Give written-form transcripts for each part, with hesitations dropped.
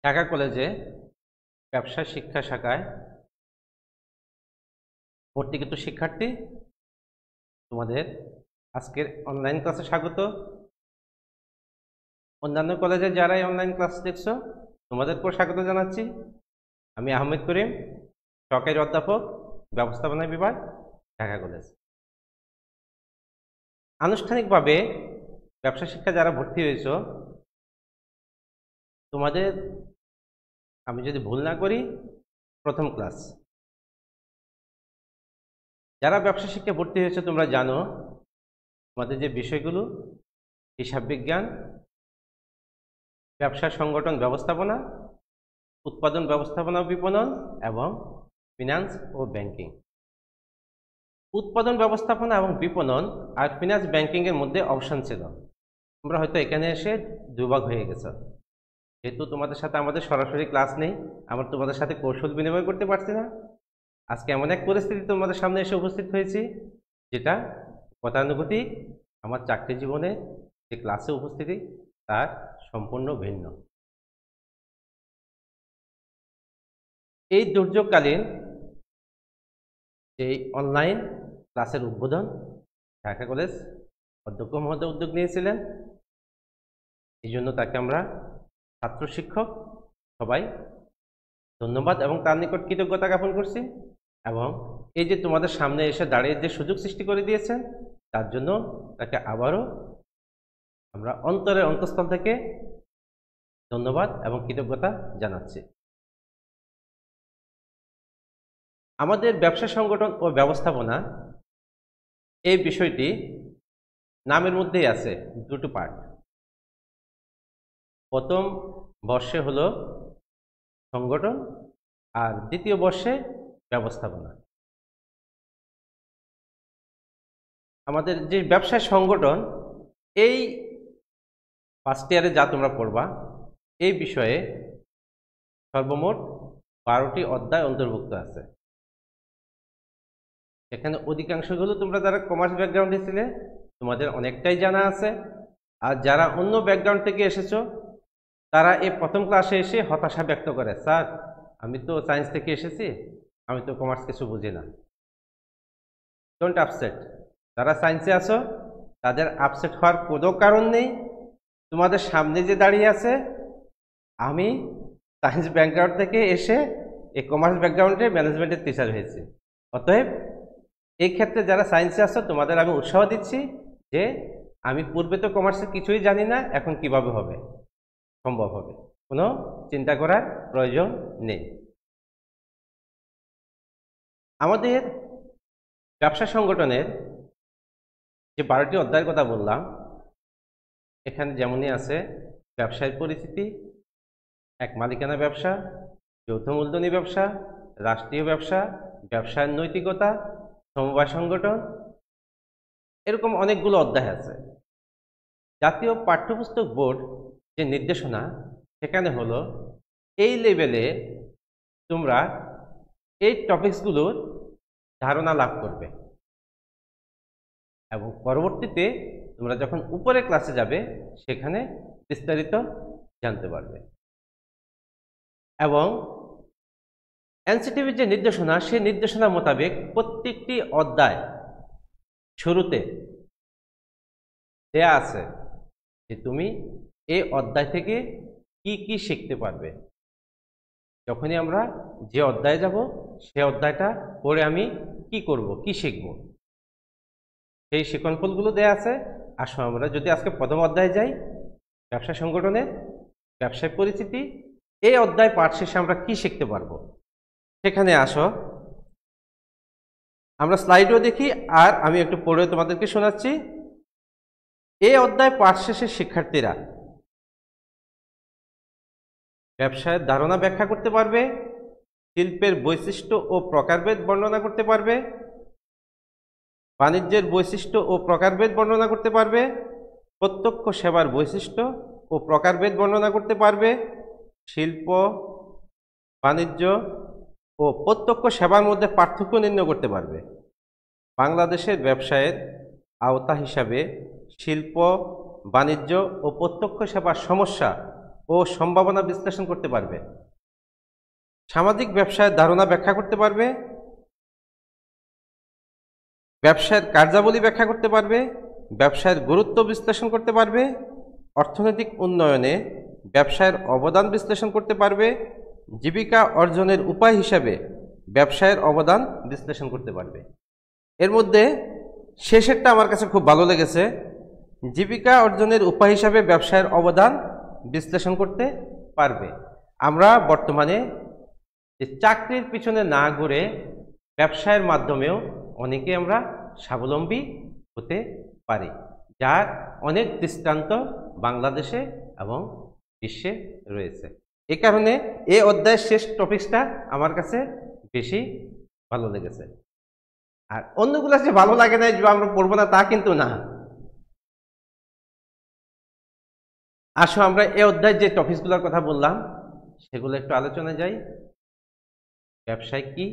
ঢাকা কলেজে ব্যবসা শিক্ষা শাখায় ভর্তিকৃত শিক্ষার্থী, তোমাদের আজকের অনলাইন ক্লাসে স্বাগত। অন্যান্য কলেজে যারাই অনলাইন ক্লাস দেখছো তোমাদেরকেও স্বাগত জানাচ্ছি। আমি আহমেদ করিম, সহকারী অধ্যাপক, ব্যবস্থাপনা বিভাগ, ঢাকা কলেজ। আনুষ্ঠানিকভাবে ব্যবসা শিক্ষা যারা ভর্তি হয়েছ, তোমাদের আমি যদি ভুল না করি প্রথম ক্লাস। যারা ব্যবসা শিক্ষা ভর্তি হয়েছে তোমরা জানো তোমাদের যে বিষয়গুলো হিসাব বিজ্ঞান, ব্যবসা সংগঠন ব্যবস্থাপনা, উৎপাদন ব্যবস্থাপনা বিপণন এবং ফিনান্স ও ব্যাংকিং। উৎপাদন ব্যবস্থাপনা এবং বিপণন আর ফিনান্স ব্যাংকিং এর মধ্যে অপশন ছিল। তোমরা হয়তো এখানে এসে দুভাগ হয়ে গেছো। যেহেতু তোমাদের সাথে আমাদের সরাসরি ক্লাস নেই, আমরা তোমাদের সাথে কৌশল বিনিময় করতে পারছি না। আজকে এমন এক পরিস্থিতি তোমাদের সামনে এসে উপস্থিত হয়েছি যেটা গতানুগতিক আমার চাকরি জীবনে যে ক্লাসে উপস্থিতি তার সম্পূর্ণ ভিন্ন। এই দুর্যোগকালীন এই অনলাইন ক্লাসের উদ্বোধন ঢাকা কলেজ অধ্যক্ষ মহোদয় উদ্যোগ নিয়েছিলেন। এই জন্য তাকে আমরা ছাত্র শিক্ষক সবাই ধন্যবাদ এবং তার নিকট কৃতজ্ঞতা জ্ঞাপন করছি। এবং এই যে তোমাদের সামনে এসে দাঁড়িয়ে যে সুযোগ সৃষ্টি করে দিয়েছেন তার জন্য তাকে আবারও আমরা অন্তরের অন্তঃস্থল থেকে ধন্যবাদ এবং কৃতজ্ঞতা জানাচ্ছি। আমাদের ব্যবসা সংগঠন ও ব্যবস্থাপনা এই বিষয়টি নামের মধ্যেই আছে, দুটো পার্ট। প্রথম বর্ষে হলো সংগঠন আর দ্বিতীয় বর্ষে ব্যবস্থাপনা। আমাদের যে ব্যবসায় সংগঠন এই ফার্স্ট ইয়ারে যা তোমরা পড়বা এই বিষয়ে সর্বমোট 12টি অধ্যায় অন্তর্ভুক্ত আছে। এখানে অধিকাংশগুলো তোমরা যারা কমার্স ব্যাকগ্রাউন্ডে ছিলে তোমাদের অনেকটাই জানা আছে, আর যারা অন্য ব্যাকগ্রাউন্ড থেকে এসেছো তারা এই প্রথম ক্লাসে এসে হতাশা ব্যক্ত করে, স্যার আমি তো সায়েন্স থেকে এসেছি, আমি তো কমার্স কিছু বুঝি না। Don't upset. যারা সায়েন্সে আছো তাদের আপসেট হওয়ার কোনো কারণ নেই। তোমাদের সামনে যে দাঁড়িয়ে আছে আমি সায়েন্স ব্যাকগ্রাউন্ড থেকে এসে এই কমার্স ব্যাকগ্রাউন্ডে ম্যানেজমেন্টের টিচার হয়েছি। অতএব এই ক্ষেত্রে যারা সায়েন্সে আছো তোমাদের আমি উৎসাহ দিচ্ছি যে আমি পূর্বে তো কমার্সে কিছুই জানি না, এখন কিভাবে হবে, সম্ভব হবে, কোনো চিন্তা করার প্রয়োজন নেই। আমাদের ব্যবসা সংগঠনের যে 12টি অধ্যায়ের কথা বললাম এখানে যেমনই আছে ব্যবসায়ের পরিচিতি, এক মালিকানা ব্যবসা, যৌথ মূলধনী ব্যবসা, রাষ্ট্রীয় ব্যবসা, ব্যবসায়ের নৈতিকতা, সমবায় সংগঠন, এরকম অনেকগুলো অধ্যায় আছে। জাতীয় পাঠ্যপুস্তক বোর্ড যে নির্দেশনা সেখানে হলো এই লেভেলে তোমরা এই টপিকসগুলোর ধারণা লাভ করবে এবং পরবর্তীতে তোমরা যখন উপরে ক্লাসে যাবে সেখানে বিস্তারিত জানতে পারবে। এবং এনসিটিভির যে নির্দেশনা সেই নির্দেশনা মোতাবেক প্রত্যেকটি অধ্যায় শুরুতে দেয়া আছে যে তুমি এই অধ্যায় থেকে কি কি শিখতে পারবে। যখনই আমরা যে অধ্যায়ে যাব সে অধ্যায়টা পড়ে আমি কি করব, কি শিখব, সেই শিক্ষণফলগুলো দেয়া আছে। আসো আমরা যদি আজকে প্রথম অধ্যায়ে যাই, ব্যবসা সংগঠনের ব্যবসায় পরিচিতি, এই অধ্যায় পাঠ শেষে আমরা কি শিখতে পারবো সেখানে আসো আমরা স্লাইডও দেখি আর আমি একটু পড়ে তোমাদেরকে শোনাচ্ছি। এই অধ্যায় পাঠ শেষে শিক্ষার্থীরা ব্যবসায়ের ধারণা ব্যাখ্যা করতে পারবে, শিল্পের বৈশিষ্ট্য ও প্রকারভেদ বর্ণনা করতে পারবে, বাণিজ্যের বৈশিষ্ট্য ও প্রকারভেদ বর্ণনা করতে পারবে, প্রত্যক্ষ সেবার বৈশিষ্ট্য ও প্রকারভেদ বর্ণনা করতে পারবে, শিল্প, বাণিজ্য ও প্রত্যক্ষ সেবার মধ্যে পার্থক্য নির্ণয় করতে পারবে, বাংলাদেশের ব্যবসায়ের আওতা হিসাবে শিল্প, বাণিজ্য ও প্রত্যক্ষ সেবার সমস্যা ও সম্ভাবনা বিশ্লেষণ করতে পারবে, সামাজিক ব্যবসায়ের ধারণা ব্যাখ্যা করতে পারবে, ব্যবসায়ের কার্যাবলী ব্যাখ্যা করতে পারবে, ব্যবসায়ের গুরুত্ব বিশ্লেষণ করতে পারবে, অর্থনৈতিক উন্নয়নে ব্যবসায়ের অবদান বিশ্লেষণ করতে পারবে, জীবিকা অর্জনের উপায় হিসাবে ব্যবসায়ের অবদান বিশ্লেষণ করতে পারবে। এর মধ্যে শেষেরটা আমার কাছে খুব ভালো লেগেছে, জীবিকা অর্জনের উপায় হিসাবে ব্যবসায়ের অবদান বিশ্লেষণ করতে পারবে। আমরা বর্তমানে চাকরির পিছনে না ঘুরে ব্যবসায়ের মাধ্যমেও অনেকে আমরা স্বাবলম্বী হতে পারি, যার অনেক দৃষ্টান্ত বাংলাদেশে এবং বিশ্বে রয়েছে। এই কারণে এই অধ্যায়ের শেষ টপিকসটা আমার কাছে বেশি ভালো লেগেছে। আর অন্যগুলো যে ভালো লাগে না যে আমরা পড়বো না তা কিন্তু না। আসো আমরা এই অধ্যায়ের যে টপিকসগুলোর কথা বললাম সেগুলো একটু আলোচনায় যাই। ব্যবসায় কি,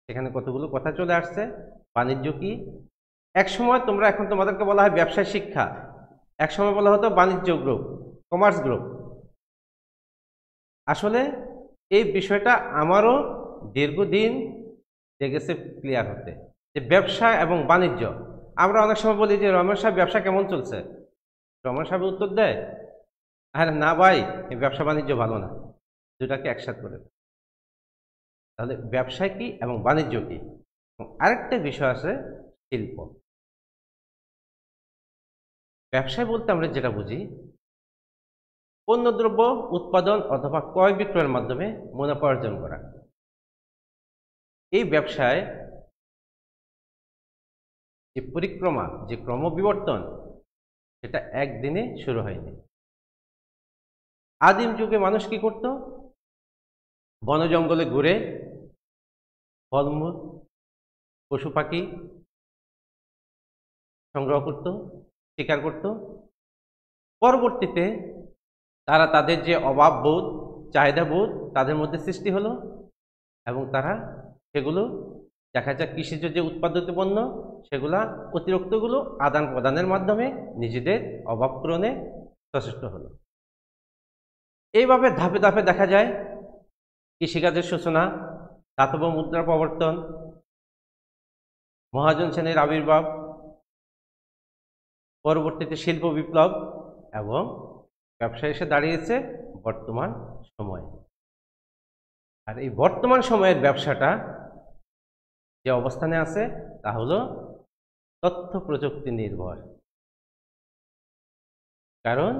সেখানে কতগুলো কথা চলে আসছে। বাণিজ্য কি, এক সময় তোমরা, এখন তোমাদেরকে বলা হয় ব্যবসায় শিক্ষা, এক সময় বলা হতো বাণিজ্য গ্রুপ, কমার্স গ্রুপ। আসলে এই বিষয়টা আমারও দীর্ঘদিন লেগেছে ক্লিয়ার হতে, যে ব্যবসা এবং বাণিজ্য। আমরা অনেক সময় বলি যে রমেশ সাহেব ব্যবসা কেমন চলছে, রমেশ সাহেব উত্তর দেয়, আরে না ভাই, এই ব্যবসা বাণিজ্য ভালো না, দুটাকে একসাথে করে। তাহলে ব্যবসায় কি এবং বাণিজ্য কি। আরেকটা বিষয় আছে শিল্প। ব্যবসায় বলতে আমরা যেটা বুঝি, পণ্যদ্রব্য উৎপাদন অথবা ক্রয় বিক্রয়ের মাধ্যমে মুনাফা অর্জন করা। এই ব্যবসায় যে পরিক্রমা, যে ক্রমবিবর্তন, সেটা একদিনে শুরু হয়নি। আদিম যুগে মানুষ কি করত, বন জঙ্গলে ঘুরে ফলমূল, পশু পাখি সংগ্রহ করত, শিকার করত। পরবর্তীতে তারা তাদের যে অভাববোধ, চাহিদাবোধ তাদের মধ্যে সৃষ্টি হলো এবং তারা সেগুলো দেখা যায় কৃষিজ যে উৎপাদিত পণ্য সেগুলা অতিরিক্তগুলো আদান প্রদানের মাধ্যমে নিজেদের অভাব পূরণে সচেষ্ট হলো। এইভাবে ধাপে ধাপে দেখা যায় কৃষিকাজের সূচনা, ধাতব মুদ্রার প্রবর্তন, মহাজন শ্রেণীর আবির্ভাব, পরবর্তীতে শিল্প বিপ্লব এবং ব্যবসা এসে দাঁড়িয়েছে বর্তমান সময়ে। আর এই বর্তমান সময়ের ব্যবসাটা যে অবস্থানে আছে তা হলো তথ্য প্রযুক্তি নির্ভর। কারণ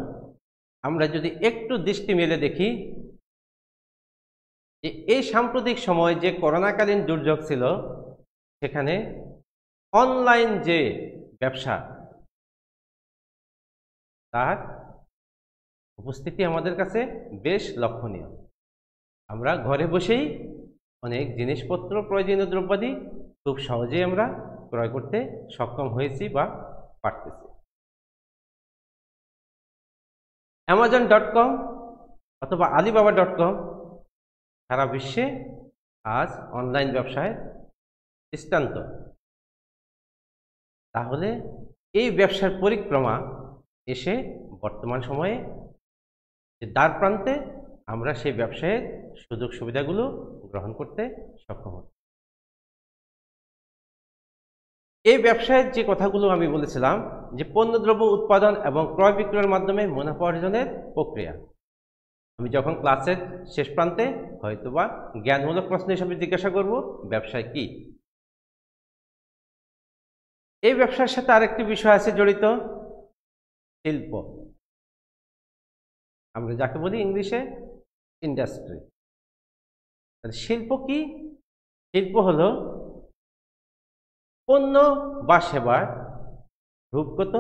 আমরা যদি একটু দৃষ্টি মেলে দেখি যে এই সাম্প্রতিক সময় যে করোনাকালীন দুর্যোগ ছিল, সেখানে অনলাইন যে ব্যবসা তার উপস্থিতি আমাদের কাছে বেশ লক্ষণীয়। আমরা ঘরে বসেই অনেক জিনিসপত্র, প্রয়োজনীয় দ্রব্যাদি খুব সহজেই আমরা ক্রয় করতে সক্ষম হয়েছি বা পারতেছি। Amazon.com অথবা Alibaba.com সারা বিশ্বে আজ অনলাইন ব্যবসায় দৃষ্টান্ত। তাহলে এই ব্যবসার পরিক্রমা এসে বর্তমান সময়ে যে দ্বার প্রান্তে আমরা সেই ব্যবসায়ের সুযোগ সুবিধাগুলো গ্রহণ করতে সক্ষম হই। এই ব্যবসায়ের যে কথাগুলো আমি বলেছিলাম, যে পণ্যদ্রব্য উৎপাদন এবং ক্রয় বিক্রয়ের মাধ্যমে মুনাফা অর্জনের প্রক্রিয়া, আমি যখন ক্লাসের শেষ প্রান্তে হয়তোবা জ্ঞানমূলক প্রশ্ন হিসেবে জিজ্ঞাসা করব ব্যবসায় কি। এই ব্যবসার সাথে আরেকটি বিষয় আছে জড়িত, শিল্প। আমরা যাকে বলি ইংলিশে ইন্ডাস্ট্রি। শিল্প কি? শিল্প হলো পণ্য বা সেবার রূপগত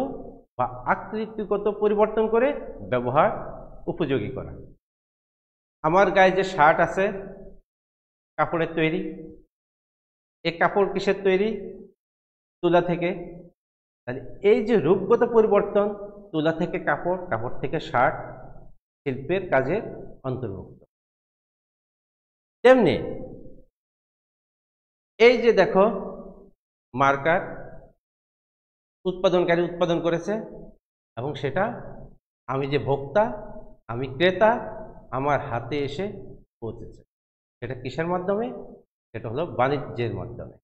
বা আকৃতিগত পরিবর্তন করে ব্যবহার উপযোগী করা। আমার গায়ে যে শার্ট আছে কাপড়ের তৈরি, এই কাপড় কিসের তৈরি? তুলা থেকে। তাহলে এই যে রূপগত পরিবর্তন, তুলা থেকে কাপড়, কাপড় থেকে শার্ট, শিল্পের কাজের অন্তর্ভুক্ত। তেমনি এই যে দেখো মার্কার, উৎপাদনকারী উৎপাদন করেছে এবং সেটা আমি যে ভোক্তা আমি ক্রেতা, আমার হাতে এসে পৌঁছেছে। সেটা কিসের মাধ্যমে? সেটা হলো বাণিজ্যের মাধ্যমে।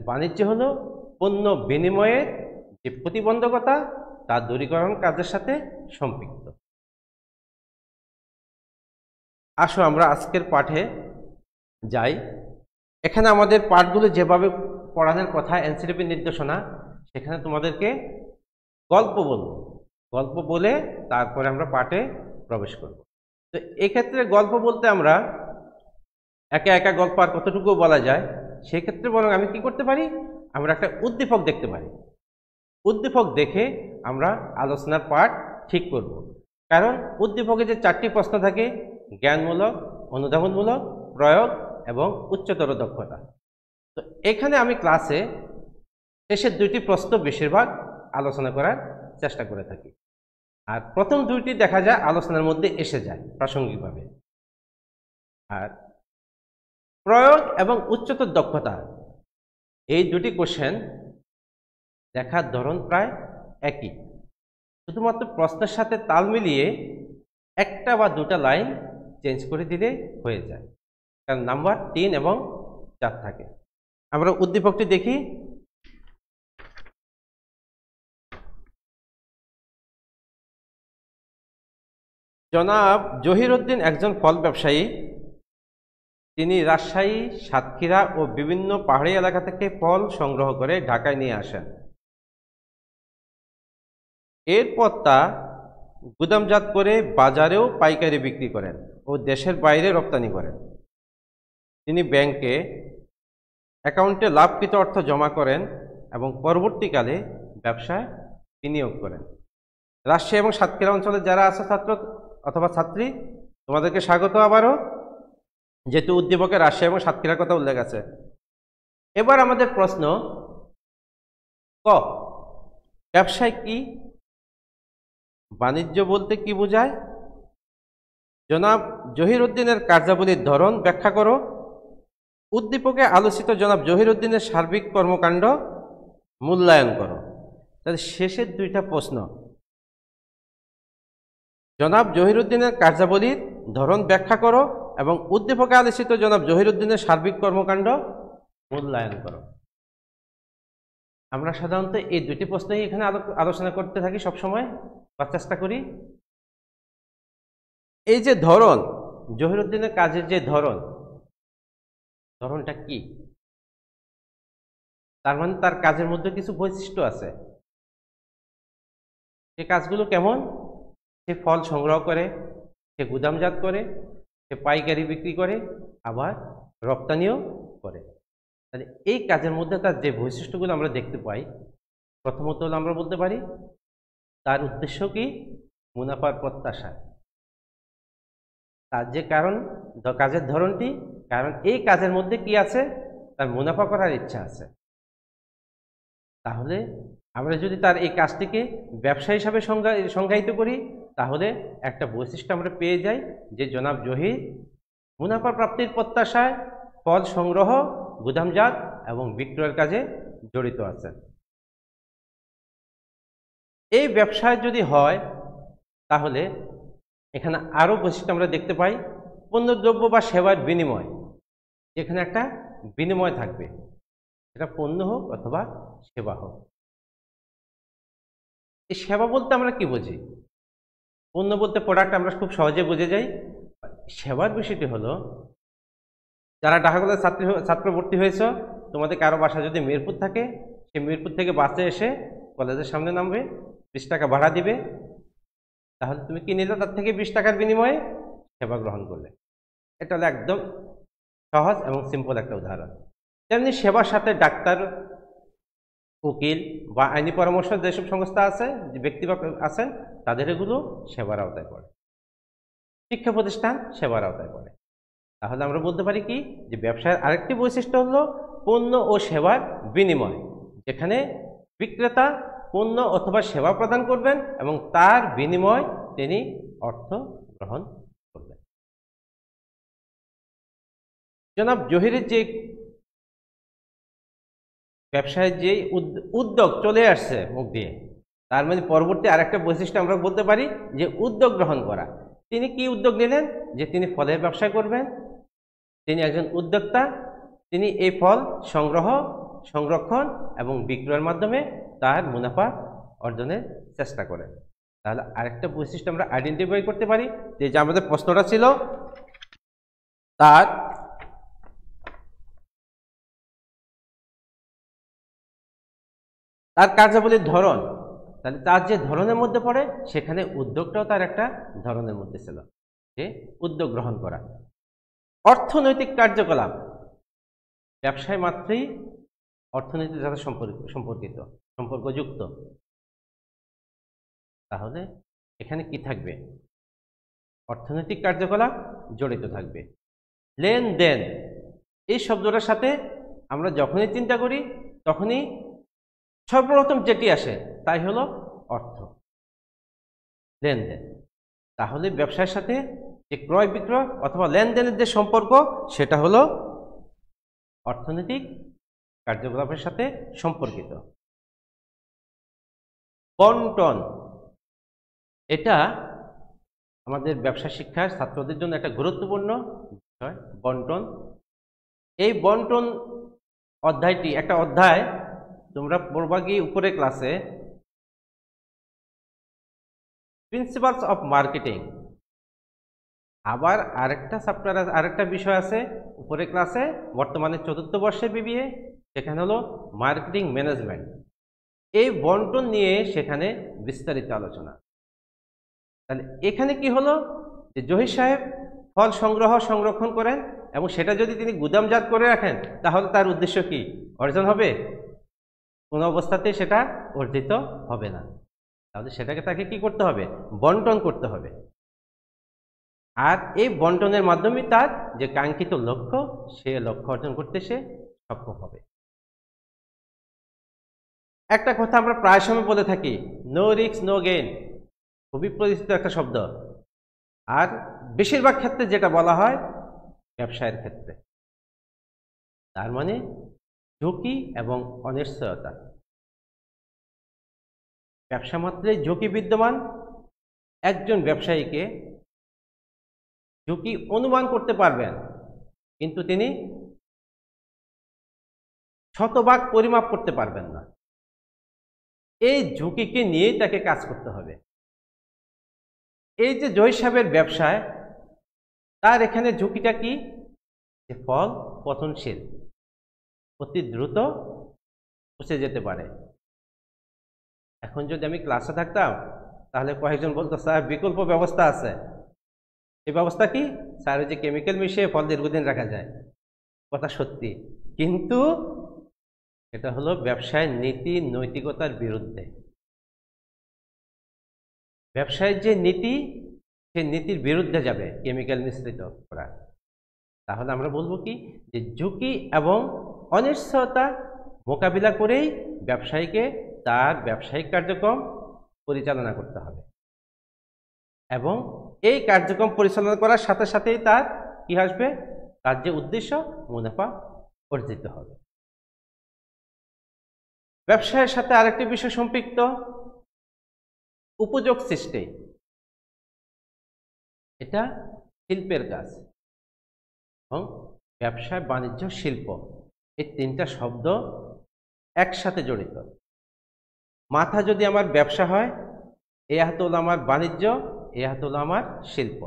বাণিজ্য হলো পণ্য বিনিময়ের যে প্রতিবন্ধকতা তা দূরীকরণ কাজের সাথে সম্পৃক্ত। আসো আমরা আজকের পাঠে যাই। এখানে আমাদের পাঠগুলো যেভাবে পড়ানোর কথা, এনসিটিভি নির্দেশনা, সেখানে তোমাদেরকে গল্প বলবো, গল্প বলে তারপরে আমরা পাঠে প্রবেশ করব। তো এক্ষেত্রে গল্প বলতে আমরা একা একা গল্প আর কতটুকু বলা যায়, সেক্ষেত্রে বরং আমি কি করতে পারি, আমরা একটা উদ্দীপক দেখতে পারি। উদ্দীপক দেখে আমরা আলোচনার পাঠ ঠিক করব। কারণ উদ্দীপকে যে 4টি প্রশ্ন থাকে, জ্ঞানমূলক, অনুধাবনমূলক, প্রয়োগ এবং উচ্চতর দক্ষতা। তো এখানে আমি ক্লাসে শেষের 2টি প্রশ্ন বেশিরভাগ আলোচনা করার চেষ্টা করে থাকি, আর প্রথম 2টি দেখা যায় আলোচনার মধ্যে এসে যায় প্রাসঙ্গিকভাবে। আর প্রয়োগ এবং উচ্চতর দক্ষতা এই 2টি কোশ্চেন দেখার ধরন প্রায় একই, শুধুমাত্র প্রশ্নের সাথে তাল মিলিয়ে একটা বা 2টা লাইন চেঞ্জ করে দিলে হয়ে যায়, কারণ নাম্বার 3 এবং 4 থাকে। আমরা উদ্দীপকটি দেখি। জনাব জহিরউদ্দিন একজন ফল ব্যবসায়ী। তিনি রাজশাহী, সাতক্ষীরা ও বিভিন্ন পাহাড়ি এলাকা থেকে ফল সংগ্রহ করে ঢাকায় নিয়ে আসেন। এরপর তা গুদামজাত করে বাজারেও পাইকারি বিক্রি করেন ও দেশের বাইরে রপ্তানি করেন। তিনি ব্যাংকে অ্যাকাউন্টে লাভকৃত অর্থ জমা করেন এবং পরবর্তীকালে ব্যবসায় বিনিয়োগ করেন। রাজশাহী এবং সাতক্ষীরা অঞ্চলে যারা আছে ছাত্র অথবা ছাত্রী, তোমাদেরকে স্বাগত আবারও, যেহেতু উদ্দীপকে রাজশাহী এবং সাতক্ষীরার কথা উল্লেখ আছে। এবার আমাদের প্রশ্ন, ক, ব্যবসায় কি? বাণিজ্য বলতে কি বোঝায়? জনাব জহিরউদ্দিনের কার্যাবলীর ধরন ব্যাখ্যা করো। উদ্দীপকে আলোচিত জনাব জহিরউদ্দিনের সার্বিক কর্মকাণ্ড মূল্যায়ন করো। তাহলে শেষের 2টা প্রশ্ন, জনাব জহিরউদ্দিনের কার্যাবলীর ধরন ব্যাখ্যা করো এবং উদ্দীপকে আলোচিত জনাব জহিরউদ্দিনের সার্বিক কর্মকাণ্ড মূল্যায়ন করো। আমরা সাধারণত এই 2টি প্রশ্নই এখানে আলোচনা করতে থাকি সবসময়, বা চেষ্টা করি। এই যে ধরন, জহিরউদ্দিনের কাজের যে ধরনটা কি? তার মানে তার কাজের মধ্যে কিছু বৈশিষ্ট্য আছে। সে কাজগুলো কেমন? সে ফল সংগ্রহ করে, সে গুদামজাত করে, সে পাইকারি বিক্রি করে, আবার রপ্তানিও করে। তাহলে এই কাজের মধ্যে তার যে বৈশিষ্ট্যগুলো আমরা দেখতে পাই, প্রথমত হলো আমরা বলতে পারি তার উদ্দেশ্য কি? মুনাফার প্রত্যাশা। তার যে কারণ, কাজের ধরনটি, কারণ এই কাজের মধ্যে কি আছে? তার মুনাফা করার ইচ্ছা আছে। তাহলে আমরা যদি তার এই কাজটিকে ব্যবসা হিসাবে সংজ্ঞায়িত করি, তাহলে একটা বৈশিষ্ট্য আমরা পেয়ে যাই যে জনাব জহির মুনাফা প্রাপ্তির প্রত্যাশায় ফল সংগ্রহ, গুদামজাত এবং বিক্রয়ের কাজে জড়িত আছেন। এই ব্যবসায় যদি হয়, তাহলে এখানে আরও বৈশিষ্ট্য আমরা দেখতে পাই, পণ্যদ্রব্য বা সেবার বিনিময়। এখানে একটা বিনিময় থাকবে, এটা পণ্য হোক অথবা সেবা হোক। এই সেবা বলতে আমরা কি বুঝি? পণ্য বলতে প্রোডাক্ট আমরা খুব সহজে বুঝে যাই। সেবার বিষয়টি হলো, যারা ঢাকা কলেজের ছাত্র ভর্তি হয়েছ, তোমাদের কারো বাসা যদি মিরপুর থাকে, সে মিরপুর থেকে বাসে এসে কলেজের সামনে নামবে, 20 টাকা ভাড়া দিবে। তাহলে তুমি কি নিলে? তার থেকে 20 টাকার বিনিময়ে সেবা গ্রহণ করলে। এটা হলো একদম সহজ এবং সিম্পল একটা উদাহরণ। তেমনি সেবার সাথে ডাক্তার, উকিল বা আইনি পরামর্শ যেসব সংস্থা আছে, যে ব্যক্তি আছেন, তাদের এগুলো সেবার আওতায় পড়ে। শিক্ষা প্রতিষ্ঠান সেবার আওতায় পড়ে। তাহলে আমরা বলতে পারি কি, যে ব্যবসার আরেকটি বৈশিষ্ট্য হলো পণ্য ও সেবার বিনিময়, যেখানে বিক্রেতা পণ্য অথবা সেবা প্রদান করবেন এবং তার বিনিময় তিনি অর্থ গ্রহণ করবেন। জনাব জহিরের যে ব্যবসায় যে উদ্যোগ চলে আসছে মুখ দিয়ে, তার মানে পরবর্তী আরেকটা বৈশিষ্ট্য আমরা বলতে পারি যে উদ্যোগ গ্রহণ করা। তিনি কি উদ্যোগ নিলেন যে তিনি ফলের ব্যবসা করবেন। তিনি একজন উদ্যোক্তা, তিনি এই ফল সংগ্রহ, সংরক্ষণ এবং বিক্রয়ের মাধ্যমে তার মুনাফা অর্জনের চেষ্টা করেন। তাহলে আরেকটা বৈশিষ্ট্য আমরা আইডেন্টিফাই করতে পারি যে আমাদের প্রশ্নটা ছিল তার কার্যাবলীর ধরন। তাহলে তার যে ধরনের মধ্যে পড়ে সেখানে উদ্যোগটাও তার একটা ধরনের মধ্যে ছিল, যে উদ্যোগ গ্রহণ করা। অর্থনৈতিক কার্যকলাপ, ব্যবসায় মাত্রই অর্থনীতির সাথে সম্পর্কযুক্ত। তাহলে এখানে কি থাকবে? অর্থনৈতিক কার্যকলাপ জড়িত থাকবে। লেনদেন, এই শব্দটার সাথে আমরা যখনই চিন্তা করি তখনই সর্বপ্রথম যেটি আসে তাই হলো অর্থ, লেনদেন। তাহলে ব্যবসার সাথে যে ক্রয় বিক্রয় অথবা লেনদেনের যে সম্পর্ক সেটা হলো অর্থনৈতিক কার্যকলাপের সাথে সম্পর্কিত। বন্টন, এটা আমাদের ব্যবসা শিক্ষার ছাত্রদের জন্য একটা গুরুত্বপূর্ণ বিষয়। বন্টন, এই বন্টন অধ্যায়টি একটা অধ্যায় তোমরা পড়বা গিয়ে উপরে ক্লাসে প্রিন্সিপালস অফ মার্কেটিং। আবার আরেকটা চ্যাপ্টার, আরেকটা বিষয় আছে উপরে ক্লাসে, বর্তমানে 4র্থ বর্ষে বিবিএ, সেখানে হলো মার্কেটিং ম্যানেজমেন্ট। এই বন্টন নিয়ে সেখানে বিস্তারিত আলোচনা। তাহলে এখানে কি হলো যে জহির সাহেব ফল সংগ্রহ সংরক্ষণ করেন এবং সেটা যদি তিনি গুদামজাত করে রাখেন তাহলে তার উদ্দেশ্য কি অর্জন হবে? কোনো অবস্থাতেই সেটা অর্জিত হবে না। তাহলে সেটাকে তাকে কি করতে হবে? বন্টন করতে হবে। আর এই বন্টনের মাধ্যমে তার যে কাঙ্ক্ষিত লক্ষ্য, সে লক্ষ্য অর্জন করতে সে সক্ষম হবে। একটা কথা আমরা প্রায় সময় বলে থাকি, নো রিস্ক নো গেইন, খুবই পরিচিত একটা শব্দ। আর বেশিরভাগ ক্ষেত্রে যেটা বলা হয় ব্যবসায়ের ক্ষেত্রে, তার মানে ঝুঁকি এবং অনিশ্চয়তা। ব্যবসা মাত্রই ঝুঁকি বিদ্যমান। একজন ব্যবসায়ীকে ঝুঁকি অনুমান করতে পারবেন, কিন্তু তিনি শতভাগ পরিমাপ করতে পারবেন না। এই ঝুঁকিকে নিয়েই তাকে কাজ করতে হবে। এই যে জহির সাহেবের ব্যবসায়, তার এখানে ঝুঁকিটা কি? যে ফল পতনশীল, অতি দ্রুত পচে যেতে পারে। এখন যদি আমি ক্লাসে থাকতাম তাহলে কয়েকজন বলতো, স্যার বিকল্প ব্যবস্থা আছে। এই ব্যবস্থা কি? স্যার ওই যে কেমিক্যাল মিশিয়ে ফল দীর্ঘদিন রাখা যায়। কথা সত্যি, কিন্তু এটা হলো ব্যবসায় নীতি নৈতিকতার বিরুদ্ধে। ব্যবসায়ের যে নীতি, সেই নীতির বিরুদ্ধে যাবে কেমিক্যাল মিশ্রিত করা। তাহলে আমরা বলবো কি, যে ঝুঁকি এবং অনিশ্চয়তা মোকাবিলা করেই ব্যবসায়ীকে তার ব্যবসায়িক কার্যক্রম পরিচালনা করতে হবে, এবং এই কার্যক্রম পরিচালনা করার সাথে সাথেই তার কি আসবে? তার যে উদ্দেশ্য, মুনাফা অর্জিত হবে। ব্যবসায়ের সাথে আরেকটি বিষয় সম্পৃক্ত, উপযোগ সৃষ্টি। এটা শিল্পের কাজ, এবং ব্যবসা বাণিজ্য শিল্প, এই তিনটা শব্দ একসাথে জড়িত। মাথা যদি আমার ব্যবসা হয়, এই হাত হলো আমার বাণিজ্য, এই হাত হলো আমার শিল্প,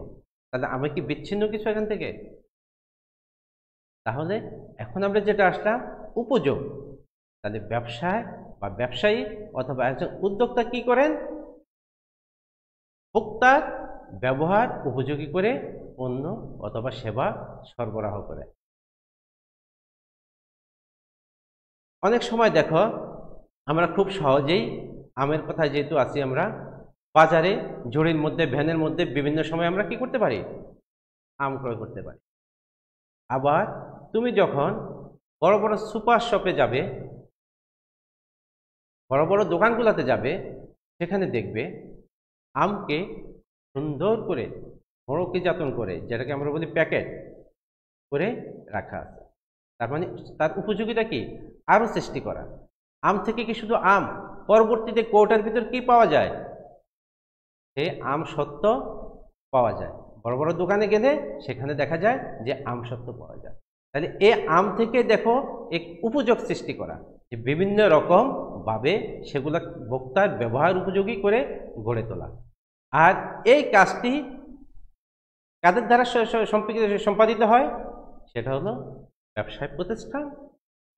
তাহলে আমি কি বিচ্ছিন্ন কিছু এখান থেকে? তাহলে এখন আমরা যেটা আসলাম উপযোগ। তাহলে ব্যবসায় বা ব্যবসায়ী অথবা একজন উদ্যোক্তা কি করেন? ভোক্তার ব্যবহার উপযোগী করে পণ্য অথবা সেবা সরবরাহ করে। অনেক সময় দেখো, আমরা খুব সহজেই আমের কথা যেহেতু আছি, আমরা বাজারে ঝুড়ির মধ্যে, ভ্যানের মধ্যে বিভিন্ন সময় আমরা কি করতে পারি? আম ক্রয় করতে পারি। আবার তুমি যখন বড় বড় সুপার শপে যাবে, বড় বড় দোকানগুলোতে যাবে, সেখানে দেখবে আমকে সুন্দর করে মোড়কজাতন করে, যেটাকে আমরা বলি প্যাকেট করে রাখা আছে। তার মানে তার উপযোগিতা কি? আরো সৃষ্টি করা। আম থেকে কি শুধু আম, পরবর্তীতে কৌটার ভিতর কি পাওয়া যায়? সে আম সত্ত্ব পাওয়া যায়। বড় বড় দোকানে গেলে সেখানে দেখা যায় যে আম সত্ত্ব পাওয়া যায়। তাহলে এই আম থেকে দেখো এক উপযোগ সৃষ্টি করা, যে বিভিন্ন রকম ভাবে সেগুলো ভোক্তার ব্যবহার উপযোগী করে গড়ে তোলা। আর এই কাজটি কাদের দ্বারা সম্পাদিত হয়? সেটা হলো ব্যবসায় প্রতিষ্ঠান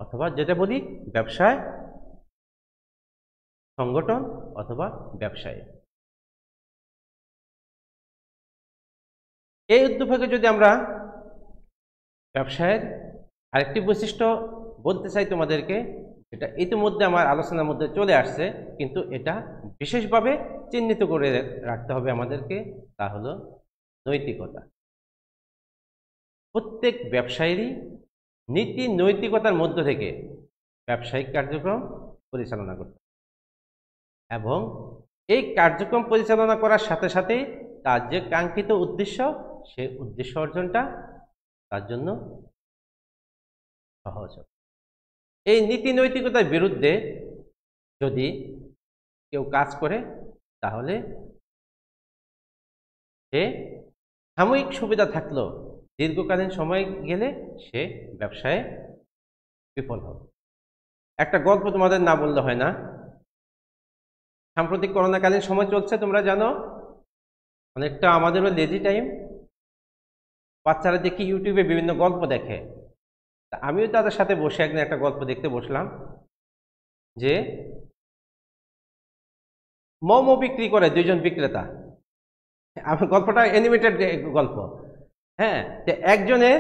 অথবা যেটা বলি ব্যবসায় সংগঠন অথবা ব্যবসায়ী। এই উদ্যোগে যদি আমরা ব্যবসায়ের আরেকটি বৈশিষ্ট্য বলতে চাই তোমাদেরকে, এটা ইতিমধ্যে আমার আলোচনার মধ্যে চলে আসছে, কিন্তু এটা বিশেষভাবে চিহ্নিত করে রাখতে হবে আমাদেরকে, তা হলো নৈতিকতা। প্রত্যেক ব্যবসায়ীরই নীতি নৈতিকতার মধ্য থেকে ব্যবসায়িক কার্যক্রম পরিচালনা করতে, এবং এই কার্যক্রম পরিচালনা করার সাথে সাথে তার যে কাঙ্ক্ষিত উদ্দেশ্য, সেই উদ্দেশ্য অর্জনটা তার জন্য সহজ হবে। এই নীতি নৈতিকতার বিরুদ্ধে যদি কেউ কাজ করে, তাহলে সে সাময়িক সুবিধা থাকলেও দীর্ঘকালীন সময় গেলে সে ব্যবসায় বিফল হবে। একটা গল্প তোমাদের না বললে হয় না। সাম্প্রতিক করোনাকালীন সময় চলছে, তোমরা জানো, অনেকটা আমাদেরও লেজি টাইম। বাচ্চারা দেখি ইউটিউবে বিভিন্ন গল্প দেখে, তা আমিও তাদের সাথে বসে একদিন একটা গল্প দেখতে বসলাম, যে মোমো বিক্রি করে দুইজন বিক্রেতা। গল্পটা অ্যানিমেটেড গল্প। হ্যাঁ, তো একজনের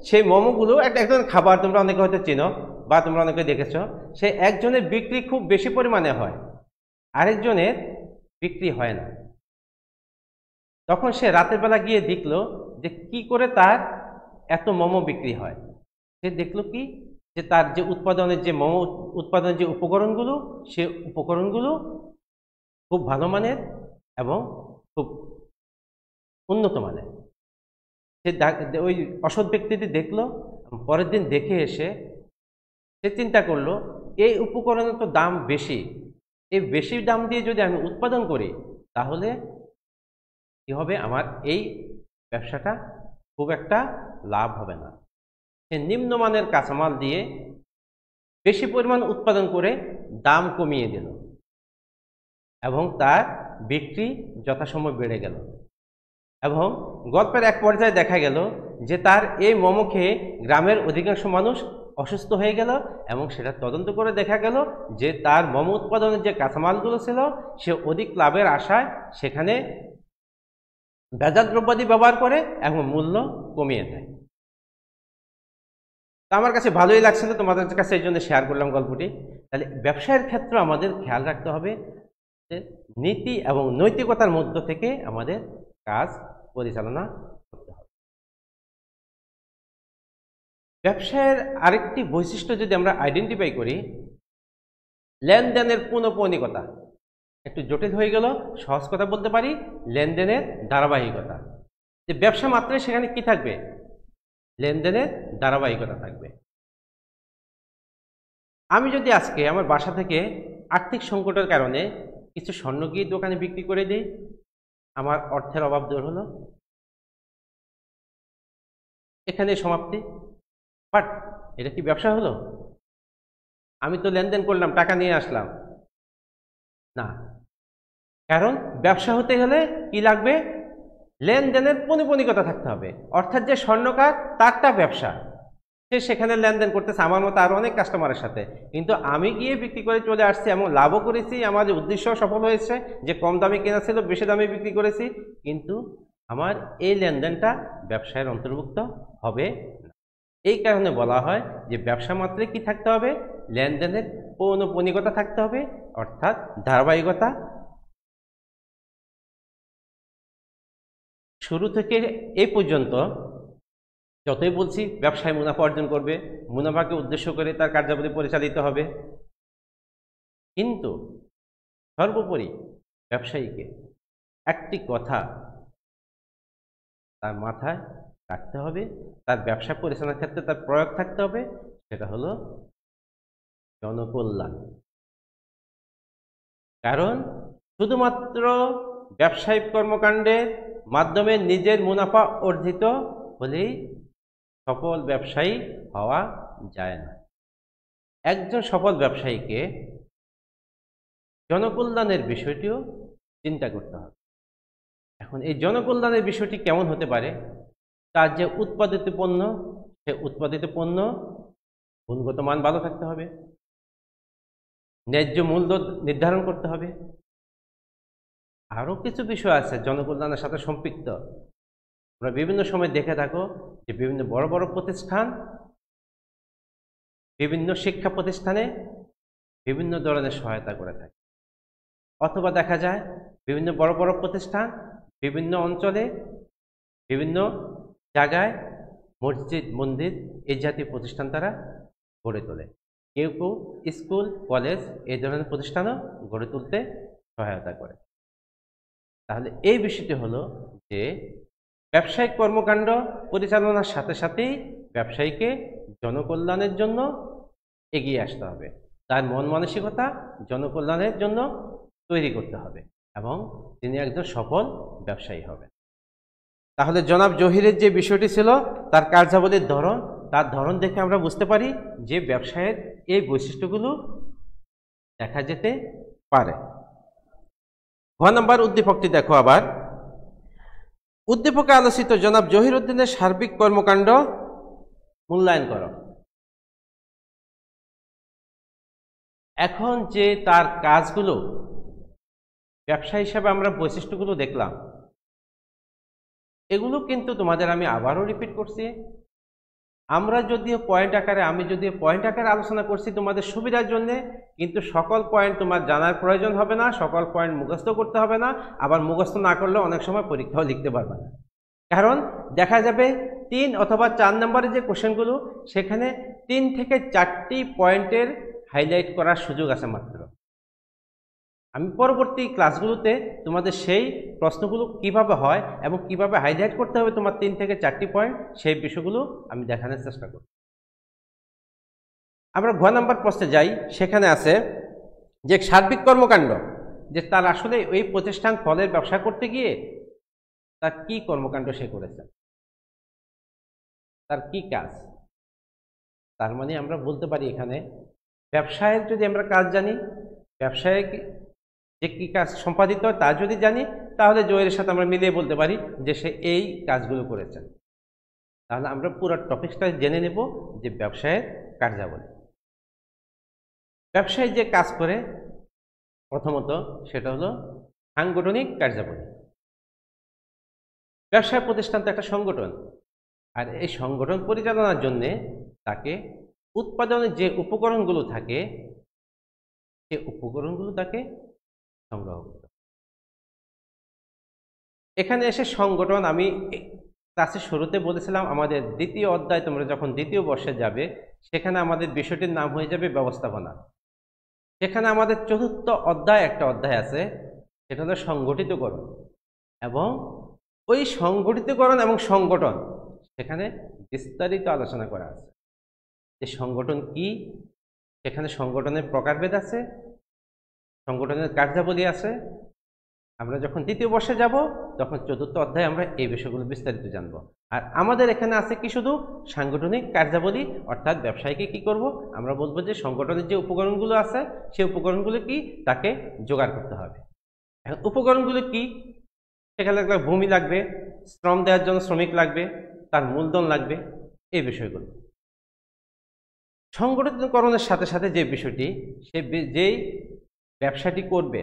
সেই মোমোগুলো একজন খাবার, তোমরা অনেকে হয়তো চেনো বা তোমরা অনেকে দেখেছ, সে একজনের বিক্রি খুব বেশি পরিমাণে হয়, আরেকজনের বিক্রি হয় না। তখন সে রাতের বেলা গিয়ে দেখলো যে কি করে তার এত মোমো বিক্রি হয়। সে দেখলো কি, যে তার যে উৎপাদনের যে মোমো উৎপাদনের যে উপকরণগুলো, সে উপকরণগুলো খুব ভালো মানের এবং খুব উন্নত মানের। সে ওই অসৎ ব্যক্তিটি দেখলো, পরের দিন দেখে এসে সে চিন্তা করলো, এই উপকরণের তো দাম বেশি, এই বেশি দাম দিয়ে যদি আমি উৎপাদন করি, তাহলে কি হবে, আমার এই ব্যবসাটা খুব একটা লাভ হবে না। সে নিম্নমানের কাঁচামাল দিয়ে বেশি পরিমাণ উৎপাদন করে দাম কমিয়ে দিল, এবং তার বিক্রি যথাসময় বেড়ে গেল। এবং গল্পের এক পর্যায়ে দেখা গেল যে তার এই মোমো খেয়ে গ্রামের অধিকাংশ মানুষ অসুস্থ হয়ে গেল, এবং সেটা তদন্ত করে দেখা গেল যে তার মোমো উৎপাদনের যে কাঁচামালগুলো ছিল, সে অধিক লাভের আশায় সেখানে ভেজাল দ্রব্যাদি ব্যবহার করে এবং মূল্য কমিয়ে দেয়। তা আমার কাছে ভালোই লাগছিল, তোমাদের কাছে এই জন্য শেয়ার করলাম গল্পটি। তাহলে ব্যবসায়ের ক্ষেত্রে আমাদের খেয়াল রাখতে হবে যে নীতি এবং নৈতিকতার মধ্য থেকে আমাদের কাজ পরিচালনা করতে হবে। ব্যবসায়ের আরেকটি বৈশিষ্ট্য যদি আমরা আইডেন্টিফাই করি, লেনদেনের পুনঃপৌনিকতা। একটু জটিল হয়ে গেল, সহজ কথা বলতে পারি, লেনদেনের ধারাবাহিকতা। যে ব্যবসা মাত্রই সেখানে কি থাকবে, লেনদেনের ধারাবাহিকতা থাকবে। আমি যদি আজকে আমার বাসা থেকে আর্থিক সংকটের কারণে কিছু স্বর্ণ গিয়ে দোকানে বিক্রি করে দিই, আমার অর্থের অভাব দূর হলো, এখানে সমাপ্তি। বাট এটা কি ব্যবসা হলো? আমি তো লেনদেন করলাম, টাকা নিয়ে আসলাম না। কারণ ব্যবসা হতে গেলে কি লাগবে, লেনদেনের পুনঃপৌনিকতা থাকতে হবে। অর্থাৎ যে স্বর্ণকার তারটা ব্যবসা, সে সেখানে লেনদেন করতেছে আমার মতো আরো অনেক কাস্টমারের সাথে, কিন্তু আমি গিয়ে বিক্রি করে চলে আসছি এবং লাভও করেছি, আমার যে উদ্দেশ্য সফল হয়েছে, যে কম দামে কেনা ছিল বেশি দামে বিক্রি করেছি, কিন্তু আমার এই লেনদেনটা ব্যবসায়ের অন্তর্ভুক্ত হবে না। এই কারণে বলা হয় যে ব্যবসা মাত্রে কি থাকতে হবে, লেনদেনের পৌনঃপৌনিকতা থাকতে হবে, অর্থাৎ ধারাবাহিকতা। শুরু থেকে এই পর্যন্ত যতই বলছি ব্যবসায় মুনাফা অর্জন করবে, মুনাফাকে উদ্দেশ্য করে তার কার্যাবলী পরিচালিত হবে, কিন্তু সর্বোপরি ব্যবসায়ীকে একটি কথা তার মাথায় রাখতে হবে, তার ব্যবসা পরিচালনার ক্ষেত্রে তার প্রয়োগ থাকতে হবে, সেটা হলো জনকল্যাণ। কারণ শুধুমাত্র ব্যবসায়িক কর্মকাণ্ডের মাধ্যমে নিজের মুনাফা অর্জিত হলেই সফল ব্যবসায়ী হওয়া যায় না। একজন সফল ব্যবসায়ীকে জনকল্যাণের বিষয়টিও চিন্তা করতে হবে। এখন এই জনকল্যাণের বিষয়টি কেমন হতে পারে? তার যে উৎপাদিত পণ্য, সে উৎপাদিত পণ্য গুণগত মান ভালো থাকতে হবে, ন্যায্য মূল্য নির্ধারণ করতে হবে। আরও কিছু বিষয় আছে জনকল্যাণের সাথে সম্পৃক্ত। তোমরা বিভিন্ন সময় দেখে থাকো যে বিভিন্ন বড় বড় প্রতিষ্ঠান, বিভিন্ন শিক্ষা প্রতিষ্ঠানে বিভিন্ন ধরনের সহায়তা করে থাকে, অথবা দেখা যায় বিভিন্ন বড় বড় প্রতিষ্ঠান বিভিন্ন অঞ্চলে বিভিন্ন জায়গায় মসজিদ, মন্দির এই জাতীয় প্রতিষ্ঠান তারা গড়ে তোলে। কেউ কেউ স্কুল, কলেজ এই ধরনের প্রতিষ্ঠানও গড়ে তুলতে সহায়তা করে। তাহলে এই বিষয়টি হলো যে ব্যবসায়িক কর্মকাণ্ড পরিচালনার সাথে সাথেই ব্যবসায়ীকে জনকল্যাণের জন্য এগিয়ে আসতে হবে, তার মন মানসিকতা জনকল্যাণের জন্য তৈরি করতে হবে এবং তিনি একজন সফল ব্যবসায়ী হবেন। তাহলে জনাব জহিরের যে বিষয়টি ছিল তার কার্যাবলীর ধরন, তার ধরন দেখে আমরা বুঝতে পারি যে ব্যবসায়ের এই বৈশিষ্ট্যগুলো দেখা যেতে পারে। ঘ নম্বর উদ্দীপকটি দেখো আবার। উদ্দীপকে আলোচিত জনাব জহিরুদ্দিনের সার্বিক কর্মকাণ্ড মূল্যায়ন করো। এখন যে তার কাজগুলো ব্যবসা হিসাবে আমরা বৈশিষ্ট্যগুলো দেখলাম, এগুলো কিন্তু তোমাদের আমি আবারও রিপিট করছি। আমরা যদিও পয়েন্ট আকারে, আমি যদিও পয়েন্ট আকারে আলোচনা করছি তোমাদের সুবিধার জন্য, কিন্তু সকল পয়েন্ট তোমার জানার প্রয়োজন হবে না, সকল পয়েন্ট মুখস্থ করতে হবে না, আবার মুখস্থ না করলে অনেক সময় পরীক্ষাও লিখতে পারবে না। কারণ দেখা যাবে 3 অথবা 4 নম্বরের যে কোশ্চেনগুলো, সেখানে 3 থেকে 4টি পয়েন্টের হাইলাইট করার সুযোগ আছে মাত্র। আমি পরবর্তী ক্লাসগুলোতে তোমাদের সেই প্রশ্নগুলো কিভাবে হয় এবং কিভাবে হাইলাইট করতে হবে তোমার 3 থেকে 4টি পয়েন্ট, সেই বিষয়গুলো আমি দেখানোর চেষ্টা করব। আমরা ঘ নম্বর প্রশ্নে যাই। সেখানে আছে যে সার্বিক কর্মকাণ্ড, যে তার আসলে ওই প্রতিষ্ঠান ফলের ব্যবসা করতে গিয়ে তার কি কর্মকাণ্ড সে করেছে, তার কি কাজ। তার মানে আমরা বলতে পারি এখানে ব্যবসায়ের যদি আমরা কাজ জানি, ব্যবসায় যে কি কাজ সম্পাদিত হয় তা যদি জানি, তাহলে জয়ের সাথে আমরা মিলিয়ে বলতে পারি যে সে এই কাজগুলো করেছেন। তাহলে আমরা পুরো টপিকটা জেনে নেব যে ব্যবসায়ের কার্যাবলী। ব্যবসায়ী যে কাজ করে প্রথমত সেটা হলো সাংগঠনিক কার্যাবলী। ব্যবসায় প্রতিষ্ঠান তো একটা সংগঠন, আর এই সংগঠন পরিচালনার জন্যে তাকে উৎপাদনের যে উপকরণগুলো থাকে, সেই উপকরণগুলো তাকে সংগ্রহ করতে। এখানে এসে সংগঠন, আমি ক্লাসের শুরুতে বলেছিলাম আমাদের দ্বিতীয় অধ্যায়, তোমরা যখন দ্বিতীয় বর্ষে যাবে সেখানে আমাদের বিষয়টির নাম হয়ে যাবে ব্যবস্থাপনা। সেখানে আমাদের চতুর্থ অধ্যায় একটা অধ্যায় আছে, সেটা হলো সংগঠিতকরণ। এবং ওই সংগঠিতকরণ এবং সংগঠন সেখানে বিস্তারিত আলোচনা করা আছে যে সংগঠন কি, সেখানে সংগঠনের প্রকারভেদ আছে, সংগঠনের কার্যাবলী আছে। আমরা যখন দ্বিতীয় বর্ষে যাব তখন চতুর্থ অধ্যায়ে আমরা এই বিষয়গুলো বিস্তারিত জানব। আর আমাদের এখানে আছে কি শুধু সাংগঠনিক কার্যাবলী, অর্থাৎ ব্যবসায়ীকে কি করব, আমরা বলবো যে সংগঠনের যে উপকরণগুলো আছে সেই উপকরণগুলো কি তাকে জোগাড় করতে হবে। এখন উপকরণগুলো কি, সেখানে ভূমি লাগবে, শ্রম দেওয়ার জন্য শ্রমিক লাগবে, তার মূলধন লাগবে, এই বিষয়গুলো। সংগঠিতকরণের সাথে সাথে যে বিষয়টি, সে যেই ব্যবসাটি করবে,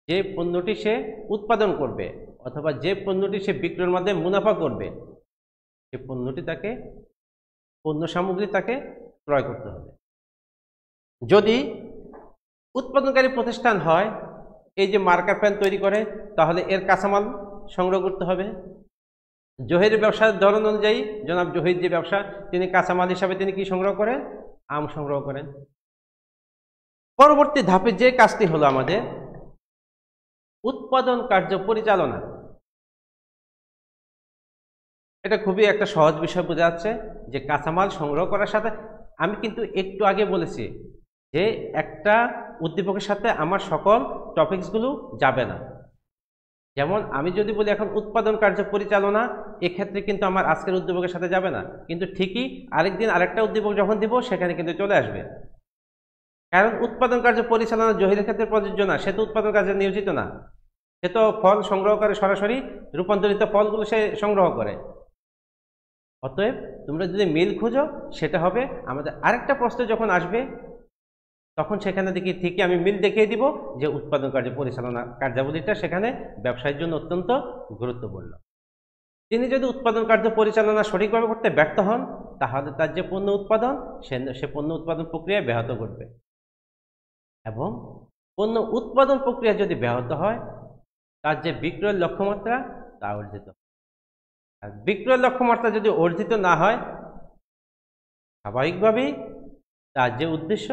যে পণ্যটি সে উৎপাদন করবে অথবা যে পণ্যটি সে বিক্রয়ের মাধ্যমে মুনাফা করবে, সে পণ্যটি তাকে, পণ্য সামগ্রী তাকে ক্রয় করতে হবে। যদি উৎপাদনকারী প্রতিষ্ঠান হয়, এই যে মার্কার পেন তৈরি করে, তাহলে এর কাঁচামাল সংগ্রহ করতে হবে। জহিরের ব্যবসার ধরন অনুযায়ী জনাব জহির যে ব্যবসা, তিনি কাঁচামাল হিসাবে তিনি কি সংগ্রহ করেন, আম সংগ্রহ করেন। পরবর্তী ধাপে যে কাজটি হলো আমাদের উৎপাদন কার্য পরিচালনা। এটা খুবই একটা সহজ বিষয় বোঝা যাচ্ছে যে কাঁচামাল সংগ্রহ করার সাথে, আমি কিন্তু একটু আগে বলেছি যে একটা উদ্দীপকের সাথে আমার সকল টপিকসগুলো যাবে না। যেমন আমি যদি বলি এখন উৎপাদন কার্য পরিচালনা, এক্ষেত্রে কিন্তু আমার আজকের উদ্দীপকের সাথে যাবে না, কিন্তু ঠিকই আরেকদিন আরেকটা উদ্দীপক যখন দিব সেখানে কিন্তু চলে আসবে। কারণ উৎপাদন কার্য পরিচালনা জহিরের ক্ষেত্রে প্রযোজ্য না, সে তো উৎপাদন কার্যে নিয়োজিত না, সে তো ফল সংগ্রহ করে, সরাসরি রূপান্তরিত ফলগুলো সে সংগ্রহ করে। অতএব তোমরা যদি মিল খুঁজো, সেটা হবে আমাদের আরেকটা প্রশ্ন যখন আসবে তখন সেখানে দেখি ঠিকই আমি মিল দেখিয়ে দিব যে উৎপাদন কার্য পরিচালনা কার্যাবলীটা সেখানে ব্যবসায়ের জন্য অত্যন্ত গুরুত্বপূর্ণ। তিনি যদি উৎপাদন কার্য পরিচালনা সঠিকভাবে করতে ব্যর্থ হন, তাহলে তার যে পণ্য উৎপাদন সে পণ্য উৎপাদন প্রক্রিয়া ব্যাহত করবে, এবং পণ্য উৎপাদন প্রক্রিয়া যদি ব্যাহত হয়, তার যে বিক্রয়ের লক্ষ্যমাত্রা তা অর্জিত, আর বিক্রয়ের লক্ষ্যমাত্রা যদি অর্জিত না হয়, স্বাভাবিকভাবেই তার যে উদ্দেশ্য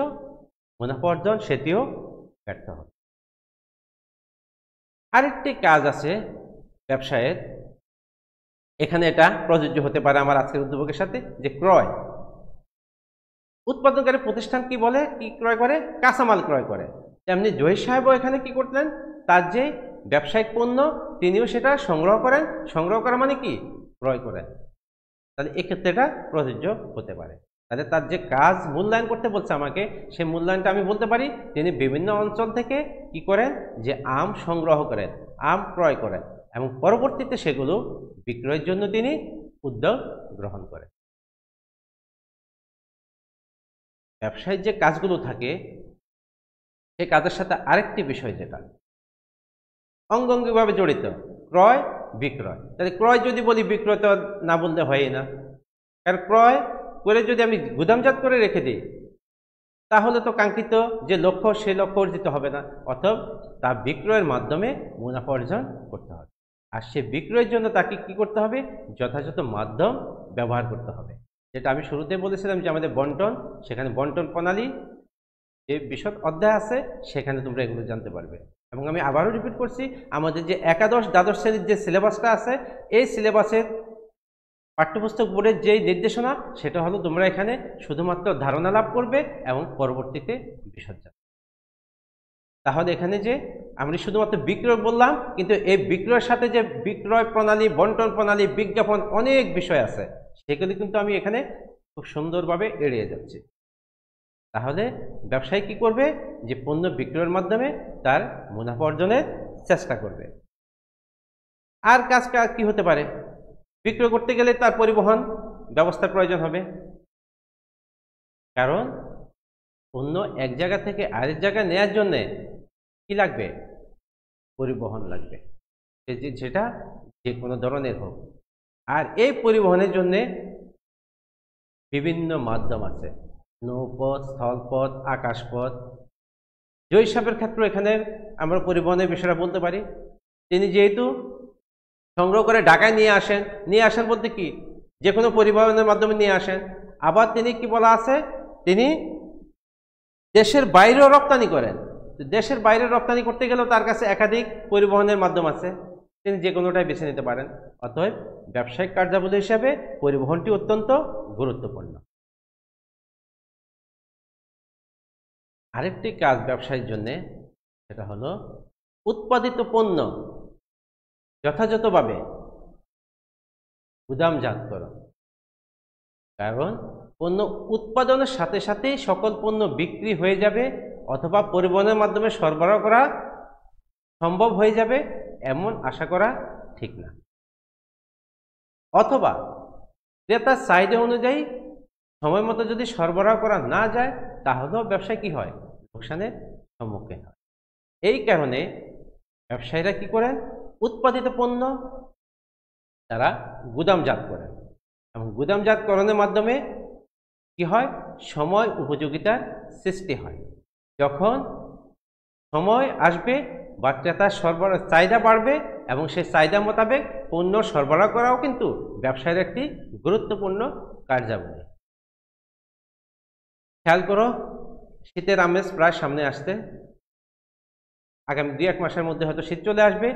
মুনাফা অর্জন সেটিও ব্যর্থ হবে। আরেকটি কাজ আছে ব্যবসায়ের, এখানে এটা প্রযোজ্য হতে পারে আমার আজকের উদ্যোগের সাথে, যে ক্রয়। উৎপাদনকারী প্রতিষ্ঠান কি বলে, কি ক্রয় করে? কাঁচামাল ক্রয় করে। তেমনি জহির সাহেবও এখানে কি করতেন, তার যে ব্যবসায়িক পণ্য তিনিও সেটা সংগ্রহ করেন। সংগ্রহ করা মানে কি? ক্রয় করেন। তাহলে এক্ষেত্রে এটা প্রযোজ্য হতে পারে। তাহলে তার যে কাজ মূল্যায়ন করতে বলছে আমাকে, সেই মূল্যায়নটা আমি বলতে পারি তিনি বিভিন্ন অঞ্চল থেকে কি করেন, যে আম সংগ্রহ করেন, আম ক্রয় করেন, এবং পরবর্তীতে সেগুলো বিক্রয়ের জন্য তিনি উদ্যোগ গ্রহণ করেন। ব্যবসায়িক যে কাজগুলো থাকে, সেই কাজের সাথে আরেকটি বিষয় যেটা অঙ্গাঙ্গিভাবে জড়িত, ক্রয় বিক্রয়। তাহলে ক্রয় যদি বলি, বিক্রয় তো না বললে হয়ই না, কারণ ক্রয় করে যদি আমি গুদামজাত করে রেখে দিই, তাহলে তো কাঙ্ক্ষিত যে লক্ষ্য, সেই লক্ষ্য অর্জিত হবে না। অতএব তা বিক্রয়ের মাধ্যমে মুনাফা অর্জন করতে হবে, আর সে বিক্রয়ের জন্য তাকে কি করতে হবে, যথাযথ মাধ্যম ব্যবহার করতে হবে। যেটা আমি শুরুতে বলেছিলাম যে আমাদের বন্টন, সেখানে বন্টন প্রণালী যে বিশদ অধ্যায় আছে সেখানে তোমরা এগুলো জানতে পারবে। এবং আমি আবারও রিপিট করছি, আমাদের যে একাদশ দ্বাদশ শ্রেণীর যে সিলেবাসটা আছে, এই সিলেবাসের পাঠ্যপুস্তক বোর্ডের যেই নির্দেশনা, সেটা হলো তোমরা এখানে শুধুমাত্র ধারণা লাভ করবে এবং পরবর্তীতে বিশদ জানবে। তাহলে এখানে যে আমরা শুধুমাত্র বিক্রয় বললাম, কিন্তু এই বিক্রয়ের সাথে যে বিক্রয় প্রণালী, বন্টন প্রণালী, বিজ্ঞাপন, অনেক বিষয় আছে, সেগুলি কিন্তু আমি এখানে খুব সুন্দরভাবে এড়িয়ে যাচ্ছি। তাহলে ব্যবসায়ী কি করবে, যে পণ্য বিক্রয়ের মাধ্যমে তার মুনাফা অর্জনের চেষ্টা করবে। আর কাজটা কি হতে পারে, বিক্রয় করতে গেলে তার পরিবহন ব্যবস্থার প্রয়োজন হবে, কারণ পণ্য এক জায়গা থেকে আরেক জায়গায় নেওয়ার জন্যে কি লাগবে, পরিবহন লাগবে, যেটা যে কোনো ধরনের হোক। আর এই পরিবহনের জন্যে বিভিন্ন মাধ্যম আছে, নৌপথ, স্থলপথ, আকাশপথ। জহির সাহেবের ক্ষেত্রে এখানে আমরা পরিবহনের বিষয়টা বলতে পারি। তিনি যেহেতু সংগ্রহ করে ঢাকায় নিয়ে আসেন বলতে কি, যে কোনো পরিবহনের মাধ্যমে নিয়ে আসেন। আবার তিনি কি বলা আছে, তিনি দেশের বাইরেও রপ্তানি করেন। দেশের বাইরে রপ্তানি করতে গেলেও তার কাছে একাধিক পরিবহনের মাধ্যম আছে, তিনি যে কোনোটাই বেছে নিতে পারেন। অতএব ব্যবসায়িক কার্যাবলী হিসাবে পরিবহনটি অত্যন্ত গুরুত্বপূর্ণ। আরেকটি কাজ ব্যবসায়ের জন্য, সেটা হলো উৎপাদিত পণ্য যথাযথভাবে গুদামজাতকরণ। কারণ পণ্য উৎপাদনের সাথে সাথেই সকল পণ্য বিক্রি হয়ে যাবে অথবা পরিবহনের মাধ্যমে সরবরাহ করা সম্ভব হয়ে যাবে এমন আশা করা ঠিক না। অথবা ক্রেতার চাহিদা অনুযায়ী সময় মতো যদি সরবরাহ করা না যায়, তাহলেও ব্যবসায় কি হয়, লোকসানের সম্মুখীন হয়। এই কারণে ব্যবসায়ীরা কি করেন, উৎপাদিত পণ্য তারা গুদামজাত করেন, এবং গুদামজাতকরণের মাধ্যমে কি হয়, সময় উপযোগিতার সৃষ্টি হয়। যখন সময় আসবে বা ক্রেতার সরবরাহ চাহিদা বাড়বে, এবং সেই চাহিদা মোতাবেক পণ্য সরবরাহ করাও কিন্তু ব্যবসায়ের একটি গুরুত্বপূর্ণ কার্যাবলী। খেয়াল করো, শীতের আমেজ প্রায় সামনে আসতে, আগামী 2-1 মাসের মধ্যে হয়তো শীত চলে আসবে।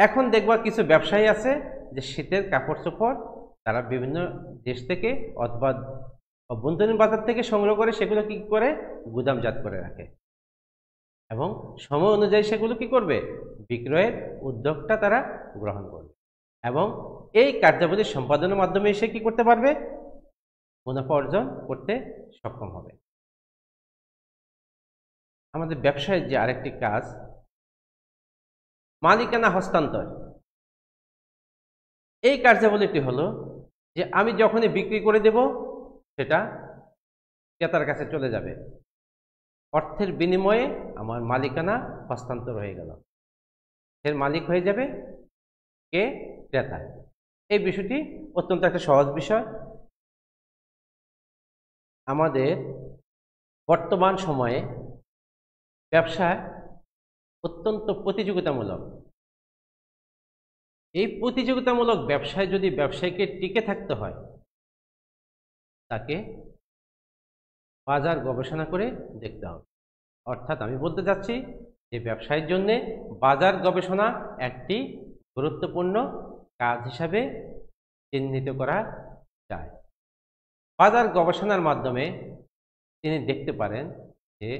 এখন দেখবা কিছু ব্যবসায়ী আছে যে শীতের কাপড় চোপড় তারা বিভিন্ন দেশ থেকে অথবা অভ্যন্তরীণ বাজার থেকে সংগ্রহ করে সেগুলো কি করে, গুদামজাত করে রাখে, এবং সময় অনুযায়ী সেগুলো কি করবে, বিক্রয়ের উদ্যোগটা তারা গ্রহণ করবে এবং এই কার্যাবলী সম্পাদনের মাধ্যমে সে কি করতে পারবে, মুনাফা অর্জন করতে সক্ষম হবে। আমাদের ব্যবসায়ের যে আরেকটি কাজ, মালিকানা হস্তান্তর। এই কার্যাবলীটি হলো যে আমি যখনই বিক্রি করে দেব সেটা ক্রেতার কাছে চলে যাবে, অর্থের বিনিময়ে আমার মালিকানা হস্তান্তর হয়ে গেল, এর মালিক হয়ে যাবে কে, ক্রেতা। এই বিষয়টি অত্যন্ত একটা সহজ বিষয়। আমাদের বর্তমান সময়ে ব্যবসায় অত্যন্ত প্রতিযোগিতামূলক। এই প্রতিযোগিতামূলক ব্যবসায় যদি ব্যবসায়ীকে টিকে থাকতে হয়, তাকে বাজার গবেষণা করে দেখতে হবে। অর্থাৎ আমি বলতে চাচ্ছি যে ব্যবসায়ের জন্য বাজার গবেষণা একটি গুরুত্বপূর্ণ কাজ হিসাবে চিহ্নিত করা যায়। বাজার গবেষণার মাধ্যমে তিনি দেখতে পারেন যে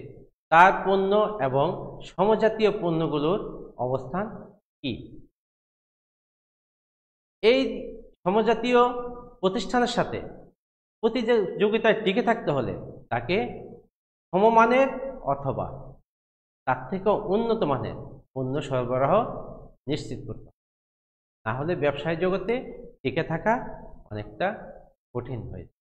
তার পণ্য এবং সমজাতীয় পণ্যগুলোর অবস্থান কি। এই সমজাতীয় প্রতিষ্ঠানের সাথে প্রতিযোগিতায় টিকে থাকতে হলে তাকে সমমানের অথবা তার থেকেও উন্নত মানের পণ্য সরবরাহ নিশ্চিত করতে হবে, না হলে ব্যবসায় জগতে টিকে থাকা অনেকটা কঠিন হয়ে যায়।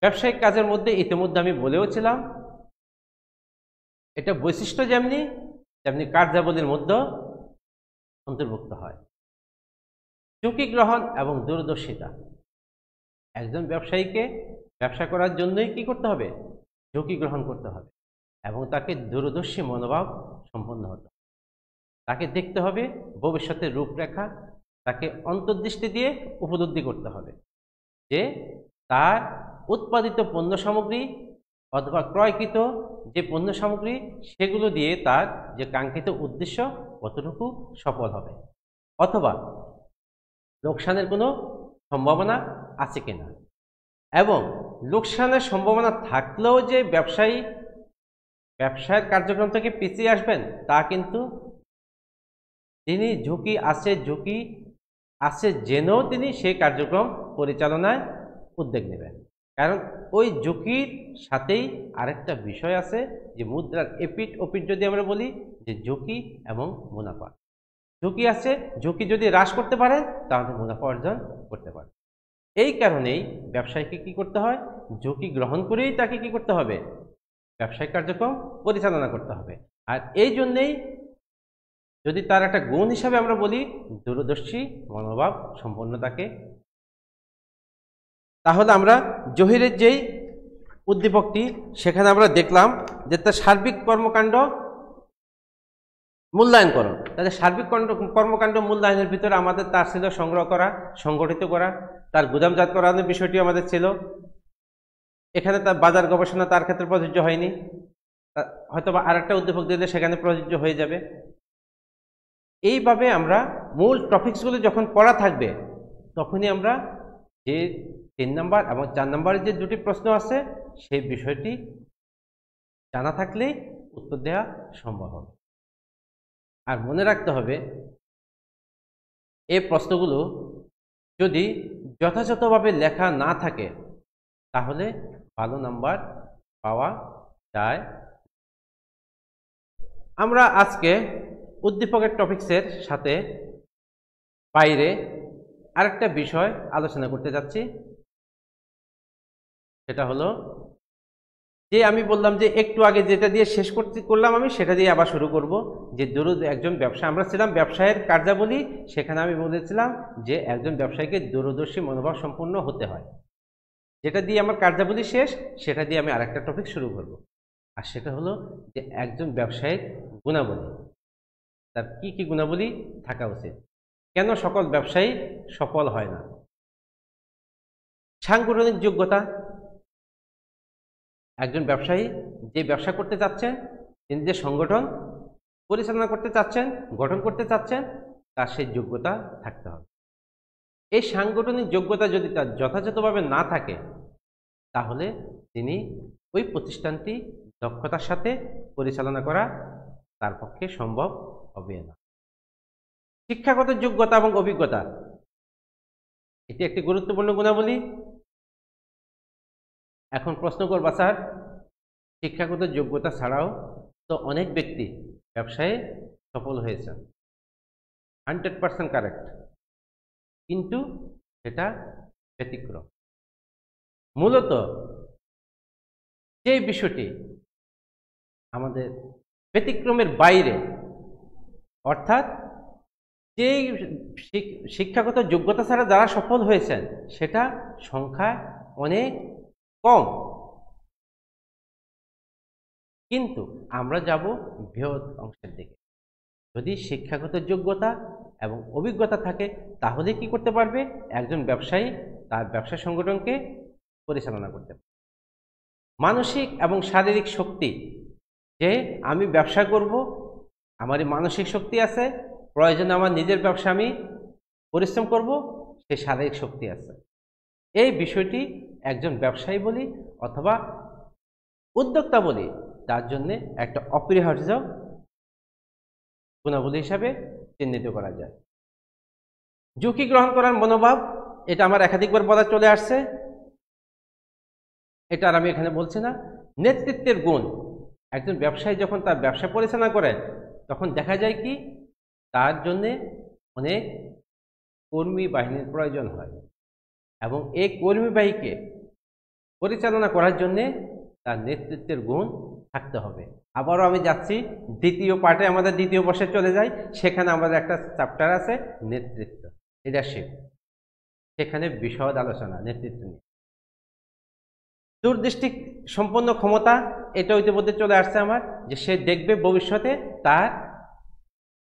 ব্যবসায়িক কাজের মধ্যে ইতিমধ্যে আমি বলেওছিলাম, এটা বৈশিষ্ট্য যেমনি তেমনি কার্যাবলীর মধ্যে অন্তর্ভুক্ত হয়। ঝুঁকি গ্রহণ এবং দূরদর্শিতা। একজন ব্যবসায়ীকে ব্যবসা করার জন্যই কি করতে হবে, ঝুঁকি গ্রহণ করতে হবে এবং তাকে দূরদর্শী মনোভাব সম্পন্ন হতে হবে। তাকে দেখতে হবে ভবিষ্যতের রূপরেখা, তাকে অন্তর্দৃষ্টি দিয়ে উপলব্ধি করতে হবে যে তার উৎপাদিত পণ্য সামগ্রী অথবা ক্রয়কৃত যে পণ্য সামগ্রী সেগুলো দিয়ে তার যে কাঙ্ক্ষিত উদ্দেশ্য কতটুকু সফল হবে, অথবা লোকসানের কোনো সম্ভাবনা আছে কিনা। এবং লোকসানের সম্ভাবনা থাকলেও যে ব্যবসায়ী ব্যবসায়ের কার্যক্রম থেকে পিছিয়ে আসবেন তা কিন্তু, তিনি ঝুঁকি আছে জেনেও তিনি সেই কার্যক্রম পরিচালনায় উদ্যোগ নেবেন। কারণ ওই ঝুঁকির সাথেই আরেকটা বিষয় আছে যে মুদ্রার এপিঠ ওপিঠ যদি আমরা বলি যে ঝুঁকি এবং মুনাফা। ঝুঁকি আছে, ঝুঁকি যদি হ্রাস করতে পারেন তাহলে মুনাফা অর্জন করতে পারে। এই কারণেই ব্যবসায়ীকে কি করতে হয়, ঝুঁকি গ্রহণ করেই তাকে কি করতে হবে, ব্যবসায়িক কার্যক্রম পরিচালনা করতে হবে। আর এই জন্যেই যদি তার একটা গুণ হিসাবে আমরা বলি দূরদর্শী মনোভাব সম্পন্ন থাকে। তাহলে আমরা জহিরের যেই উদ্দীপকটি সেখানে আমরা দেখলাম যে তার সার্বিক কর্মকাণ্ড মূল্যায়নকরণ। তাদের সার্বিক কর্মকাণ্ড মূল্যায়নের ভিতরে আমাদের তার ছিল সংগ্রহ করা, সংগঠিত করা, তার গুদামজাত করানোর বিষয়টি আমাদের ছিল। এখানে তার বাজার গবেষণা তার ক্ষেত্রে প্রযোজ্য হয়নি, হয়তোবা আরেকটা উদ্দীপক দিলে সেখানে প্রযোজ্য হয়ে যাবে। এইভাবে আমরা মূল টপিকসগুলো যখন পড়া থাকবে তখনই আমরা যে 3 নম্বর এবং 4 নম্বরের যে দুটি প্রশ্ন আছে সেই বিষয়টি জানা থাকলেই উত্তর দেওয়া সম্ভব হবে। আর মনে রাখতে হবে এই প্রশ্নগুলো যদি যথাযথভাবে লেখা না থাকে তাহলে ভালো নাম্বার পাওয়া যায়। আমরা আজকে উদ্দীপকের টপিকসের সাথে বাইরে আরেকটা বিষয় আলোচনা করতে যাচ্ছি। সেটা হলো যে আমি বললাম যে একটু আগে যেটা দিয়ে শেষ করলাম আমি সেটা দিয়ে আবার শুরু করব। যে একজন ব্যবসা, আমরা ছিলাম ব্যবসায়ের কার্যাবলী, সেখানে আমি বলেছিলাম যে একজন ব্যবসায়ীকে দূরদর্শী মনোভাব সম্পন্ন হতে হয়। যেটা দিয়ে আমার কার্যাবলী শেষ সেটা দিয়ে আমি আরেকটা টপিক শুরু করব। আর সেটা হলো যে একজন ব্যবসায়ীর গুণাবলী, তার কি কি গুণাবলী থাকা উচিত, কেন সকল ব্যবসায়ী সফল হয় না। সাংগঠনিক যোগ্যতা, একজন ব্যবসায়ী যে ব্যবসা করতে চাচ্ছেন, তিনি যে সংগঠন পরিচালনা করতে চাচ্ছেন, গঠন করতে চাচ্ছেন, তার সেই যোগ্যতা থাকতে হবে। এই সাংগঠনিক যোগ্যতা যদি তার যথাযথভাবে না থাকে তাহলে তিনি ওই প্রতিষ্ঠানটি দক্ষতার সাথে পরিচালনা করা তার পক্ষে সম্ভব হবে না। শিক্ষাগত যোগ্যতা এবং অভিজ্ঞতা, এটি একটি গুরুত্বপূর্ণ গুণাবলী। এখন প্রশ্ন করবা, স্যার শিক্ষাগত যোগ্যতা ছাড়াও তো অনেক ব্যক্তি ব্যবসায়ে সফল হয়েছে। 100% কারেক্ট, কিন্তু সেটা ব্যতিক্রম। মূলত যে বিষয়টি আমাদের ব্যতিক্রমের বাইরে, অর্থাৎ যে শিক্ষাগত যোগ্যতা ছাড়া যারা সফল হয়েছেন সেটা সংখ্যায় অনেক কম, কিন্তু আমরা যাব বৃহৎ অংশের দিকে। যদি শিক্ষাগত যোগ্যতা এবং অভিজ্ঞতা থাকে তাহলে কি করতে পারবে? একজন ব্যবসায়ী তার ব্যবসা সংগঠনকে পরিচালনা করতে পারবে। মানসিক এবং শারীরিক শক্তি, যে আমি ব্যবসা করব, আমার মানসিক শক্তি আছে, প্রয়োজনে আমার নিজের ব্যবসা আমি পরিশ্রম করব, সেই শারীরিক শক্তি আছে। এই বিষয়টি একজন ব্যবসায়ী বলি অথবা উদ্যোক্তা বলি তার জন্য একটা অপরিহার্য গুণাবলী হিসাবে চিহ্নিত করা যায়। ঝুঁকি গ্রহণ করার মনোভাব, এটা আমার একাধিকবার বলা চলে আসছে, এটা আর আমি এখানে বলছি না। নেতৃত্বের গুণ, একজন ব্যবসায়ী যখন তার ব্যবসা পরিচালনা করে তখন দেখা যায় কি তার জন্যে অনেক কর্মী বাহিনীর প্রয়োজন হয়, এবং এই কর্মী বাহিনীকে পরিচালনা করার জন্যে তার নেতৃত্বের গুণ থাকতে হবে। আবারও আমি যাচ্ছি দ্বিতীয় পার্টে, আমাদের দ্বিতীয় বর্ষে চলে যাই, সেখানে আমাদের একটা চ্যাপ্টার আছে নেতৃত্ব, লিডারশিপ, সেখানে বিশদ আলোচনা নেতৃত্ব নিয়ে। দূরদৃষ্টি সম্পন্ন ক্ষমতা, এটা ইতিমধ্যে চলে আসছে আমার, যে সে দেখবে ভবিষ্যতে তার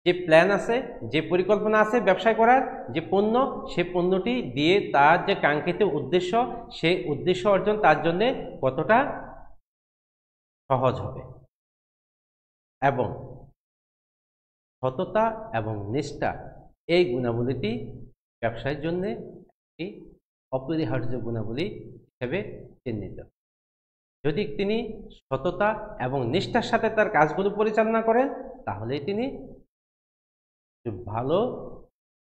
যে প্ল্যান আছে, যে পরিকল্পনা আছে ব্যবসা করার, যে পণ্য, সে পণ্যটি দিয়ে তার যে কাঙ্ক্ষিত উদ্দেশ্য, সেই উদ্দেশ্য অর্জন তার জন্য কতটা সহজ হবে। এবং সততা এবং নিষ্ঠা, এই গুণাবলীটি ব্যবসায়ের জন্য একটি অপরিহার্য গুণাবলী হিসেবে চিহ্নিত। যদি তিনি সততা এবং নিষ্ঠার সাথে তার কাজগুলো পরিচালনা করেন তাহলেই তিনি ভালো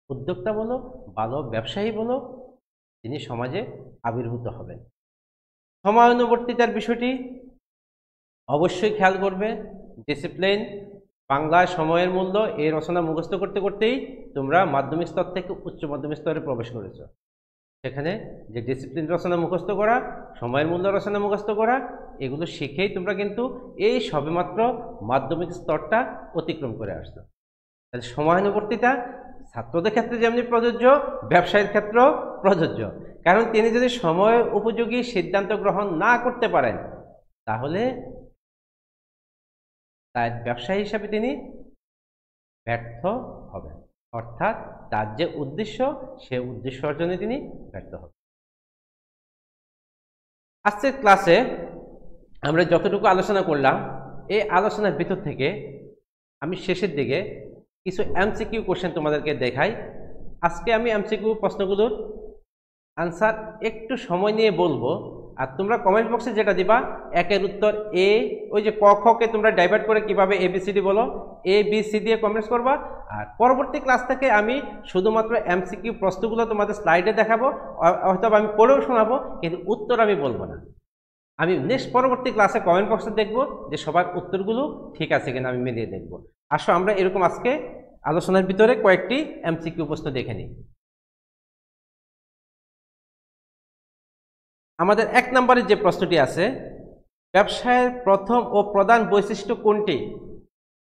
উদ্যোক্তা বলো, ভালো ব্যবসায়ী বলো, তিনি সমাজে আবির্ভূত হবেন। সময়ানুবর্তিতার বিষয়টি অবশ্যই খেয়াল করবে। ডিসিপ্লিন, বাংলায় সময়ের মূল্য, এই রচনা মুখস্থ করতে করতেই তোমরা মাধ্যমিক স্তর থেকে উচ্চ মাধ্যমিক স্তরে প্রবেশ করেছ। সেখানে যে ডিসিপ্লিন রচনা মুখস্থ করা, সময়ের মূল্য রচনা মুখস্থ করা, এগুলো শিখেই তোমরা কিন্তু এই সবেমাত্র মাধ্যমিক স্তরটা অতিক্রম করে আসছো। তাহলে সময়ানুবর্তিতা ছাত্রদের ক্ষেত্রে যেমনি প্রযোজ্য, ব্যবসায়ীর ক্ষেত্রেও প্রযোজ্য। কারণ তিনি যদি সময় উপযোগী সিদ্ধান্ত গ্রহণ না করতে পারেন তাহলে তার ব্যবসায়ী হিসাবে তিনি ব্যর্থ হবেন, অর্থাৎ তার যে উদ্দেশ্য সে উদ্দেশ্য অর্জনে তিনি ব্যর্থ হবেন। আজকের ক্লাসে আমরা যতটুকু আলোচনা করলাম, এই আলোচনার ভিতর থেকে আমি শেষের দিকে কিছু এমসিকিউ কোশ্চেন তোমাদেরকে দেখাই। আজকে আমি এমসিকিউ প্রশ্নগুলোর আনসার একটু সময় নিয়ে বলবো, আর তোমরা কমেন্ট বক্সে যেটা দিবা একের উত্তর এ, ওই যে ক খ কে তোমরা ডাইভার্ট করে কিভাবে এবিসিডি বলো, এ বি সি দিয়ে কমেন্টস করবা। আর পরবর্তী ক্লাস থেকে আমি শুধুমাত্র এমসিকিউ প্রশ্নগুলো তোমাদের স্লাইডে দেখাবো, হয়তো আমি পড়েও শোনাবো, কিন্তু উত্তর আমি বলবো না। আমি নেক্সট পরবর্তী ক্লাসে কমেন্ট বক্সে দেখবো যে সবার উত্তরগুলো ঠিক আছে কিনা, আমি মিলিয়ে দেখবো। আসো আমরা এরকম আজকে আলোচনার ভিতরে কয়েকটি এমসিকিউ প্রশ্ন দেখে নিই। আমাদের 1 নম্বরে যে প্রশ্নটি আছে, ব্যবসায়ের প্রথম ও প্রধান বৈশিষ্ট্য কোনটি?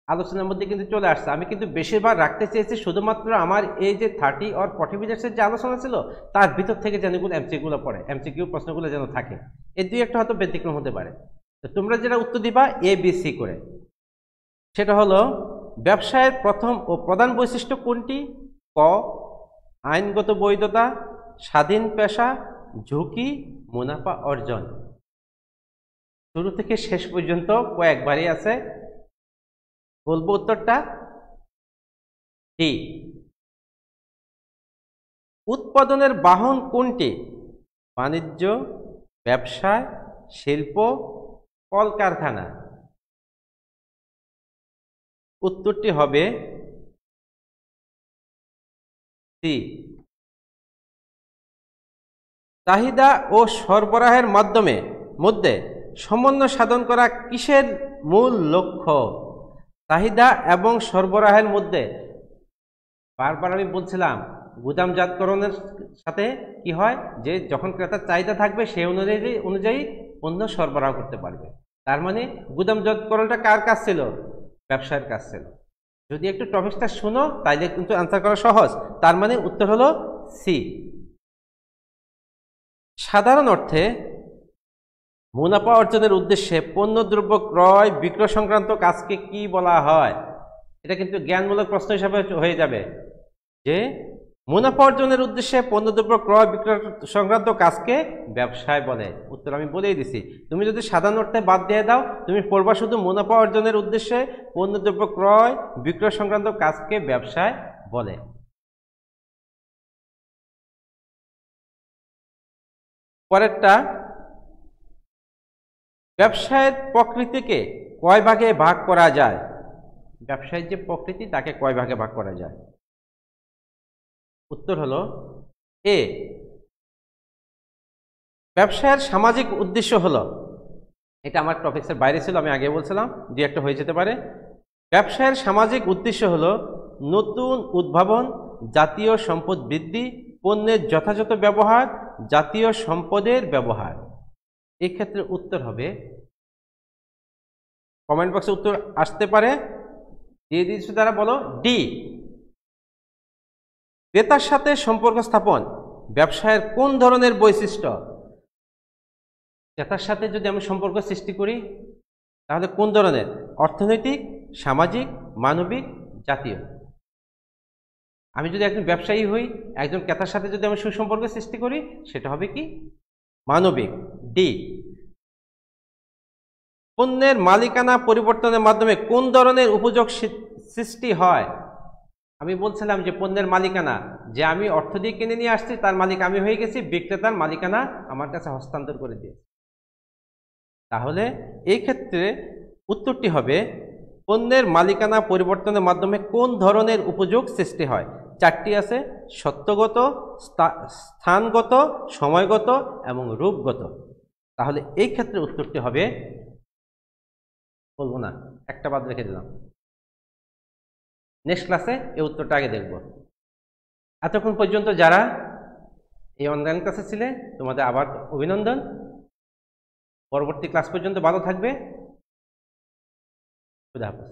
আলোচনার মধ্যে কিন্তু চলে আসছে। আমি কিন্তু বেশিরভাগ রাখতে চেয়েছি শুধুমাত্র আমার এই যে 30 or 40 মিনিটের যে আলোচনা ছিল তার ভিতর থেকে যেন এমসিকিউগুলো পড়ে, এমসিকিউ প্রশ্নগুলো যেন থাকে। এই দুই একটা হয়তো ব্যতিক্রম হতে পারে। তো তোমরা যেটা উত্তর দিবা এ বি সি করে, সেটা হলো ব্যবসায়ের প্রথম ও প্রধান বৈশিষ্ট্য কোনটি? ক আইনগত বৈধতা, স্বাধীন পেশা, ঝুঁকি, মুনাফা অর্জন। শুরু থেকে শেষ পর্যন্ত কয়েকবারই আছে, বলবো উত্তরটা ডি। উৎপাদনের বাহন কোনটি? বাণিজ্য, ব্যবসা, শিল্প, কলকারখানা। উত্তরটি হবে সি। চাহিদা ও সরবরাহের মধ্যে সমন্বয় সাধন করা কিসের মূল লক্ষ্য? চাহিদা এবং সরবরাহের মধ্যে, বারবার আমি বলছিলাম, গুদামজাতকরণের সাথে কি হয় যে যখন ক্রেতার চাহিদা থাকবে সেই অনুযায়ী পণ্য সরবরাহ করতে পারবে। তার মানে গুদামজাতকরণটা কার কাজ ছিল? ব্যবসায়ের কাজ ছিল। যদি একটু টপিকটা শুনো তাইলে কিন্তু আনসার করা সহজ। তার মানে উত্তর হলো সি। সাধারণ অর্থে মুনাফা অর্জনের উদ্দেশ্যে পণ্যদ্রব্য ক্রয় বিক্রয় সংক্রান্ত কাজকে কি বলা হয়? এটা কিন্তু জ্ঞানমূলক প্রশ্ন হিসাবে হয়ে যাবে যে মুনাফা অর্জনের উদ্দেশ্যে পণ্যদ্রব্য ক্রয় বিক্রয় সংক্রান্ত কাজকে ব্যবসায় বলে। উত্তর আমি বলেই দিছি। তুমি যদি সাধারণ অর্থে বাদ দিয়ে দাও, তুমি পড়বা শুধু মুনাফা অর্জনের উদ্দেশ্যে পণ্যদ্রব্য ক্রয় বিক্রয় সংক্রান্ত কাজকে ব্যবসায় বলে। পরেরটা, ব্যবসায়ের প্রকৃতিকে কয় ভাগে ভাগ করা যায়? ব্যবসায়ের যে প্রকৃতি তাকে কয় ভাগে ভাগ করা যায়? উত্তর হলো এ। ব্যবসায়ের সামাজিক উদ্দেশ্য হলো, এটা আমার টপিক্সের বাইরে ছিল, আমি আগে বলছিলাম, দুই একটা হয়ে যেতে পারে। ব্যবসায়ের সামাজিক উদ্দেশ্য হলো নতুন উদ্ভাবন, জাতীয় সম্পদ বৃদ্ধি, পণ্যের যথাযথ ব্যবহার, জাতীয় সম্পদের ব্যবহার। এই ক্ষেত্রে উত্তর হবে, কমেন্ট বক্সে উত্তর আসতে পারে, দিয়ে দিচ্ছি তারা, বলো ডি। ক্রেতার সাথে সম্পর্ক স্থাপন ব্যবসায়ের কোন ধরনের বৈশিষ্ট্য? ক্রেতার সাথে যদি আমি সম্পর্ক সৃষ্টি করি তাহলে কোন ধরনের? অর্থনৈতিক, সামাজিক, মানবিক, জাতীয়। আমি যদি একজন ব্যবসায়ী হই, একজন ক্রেতার সাথে যদি আমি সুসম্পর্ক সৃষ্টি করি, সেটা হবে কি? মানবিক, ডি। পণ্যের মালিকানা পরিবর্তনের মাধ্যমে কোন ধরনের উপযোগ সৃষ্টি হয়? আমি বলছিলাম যে পণ্যের মালিকানা, যে আমি অর্থ দিয়ে কিনে নিয়ে আসছি তার মালিক আমি হয়ে গেছি, বিক্রেতার মালিকানা আমার কাছে হস্তান্তর করে দিয়েছে। তাহলে এই ক্ষেত্রে উত্তরটি হবে পণ্যের মালিকানা পরিবর্তনের মাধ্যমে কোন ধরনের উপযোগ সৃষ্টি হয়? চারটি আছে: সত্যগত, স্থানগত, সময়গত এবং রূপগত। তাহলে এই ক্ষেত্রে উত্তরটি হবে, বলবো না, একটা বাদ রেখে দিলাম, নেক্সট ক্লাসে এই উত্তরটা আগে দেখব। এতক্ষণ পর্যন্ত যারা এই অনলাইন ক্লাসে ছিলে তোমাদের আবার অভিনন্দন। পরবর্তী ক্লাস পর্যন্ত ভালো থাকবে। খুদা হাফেজ।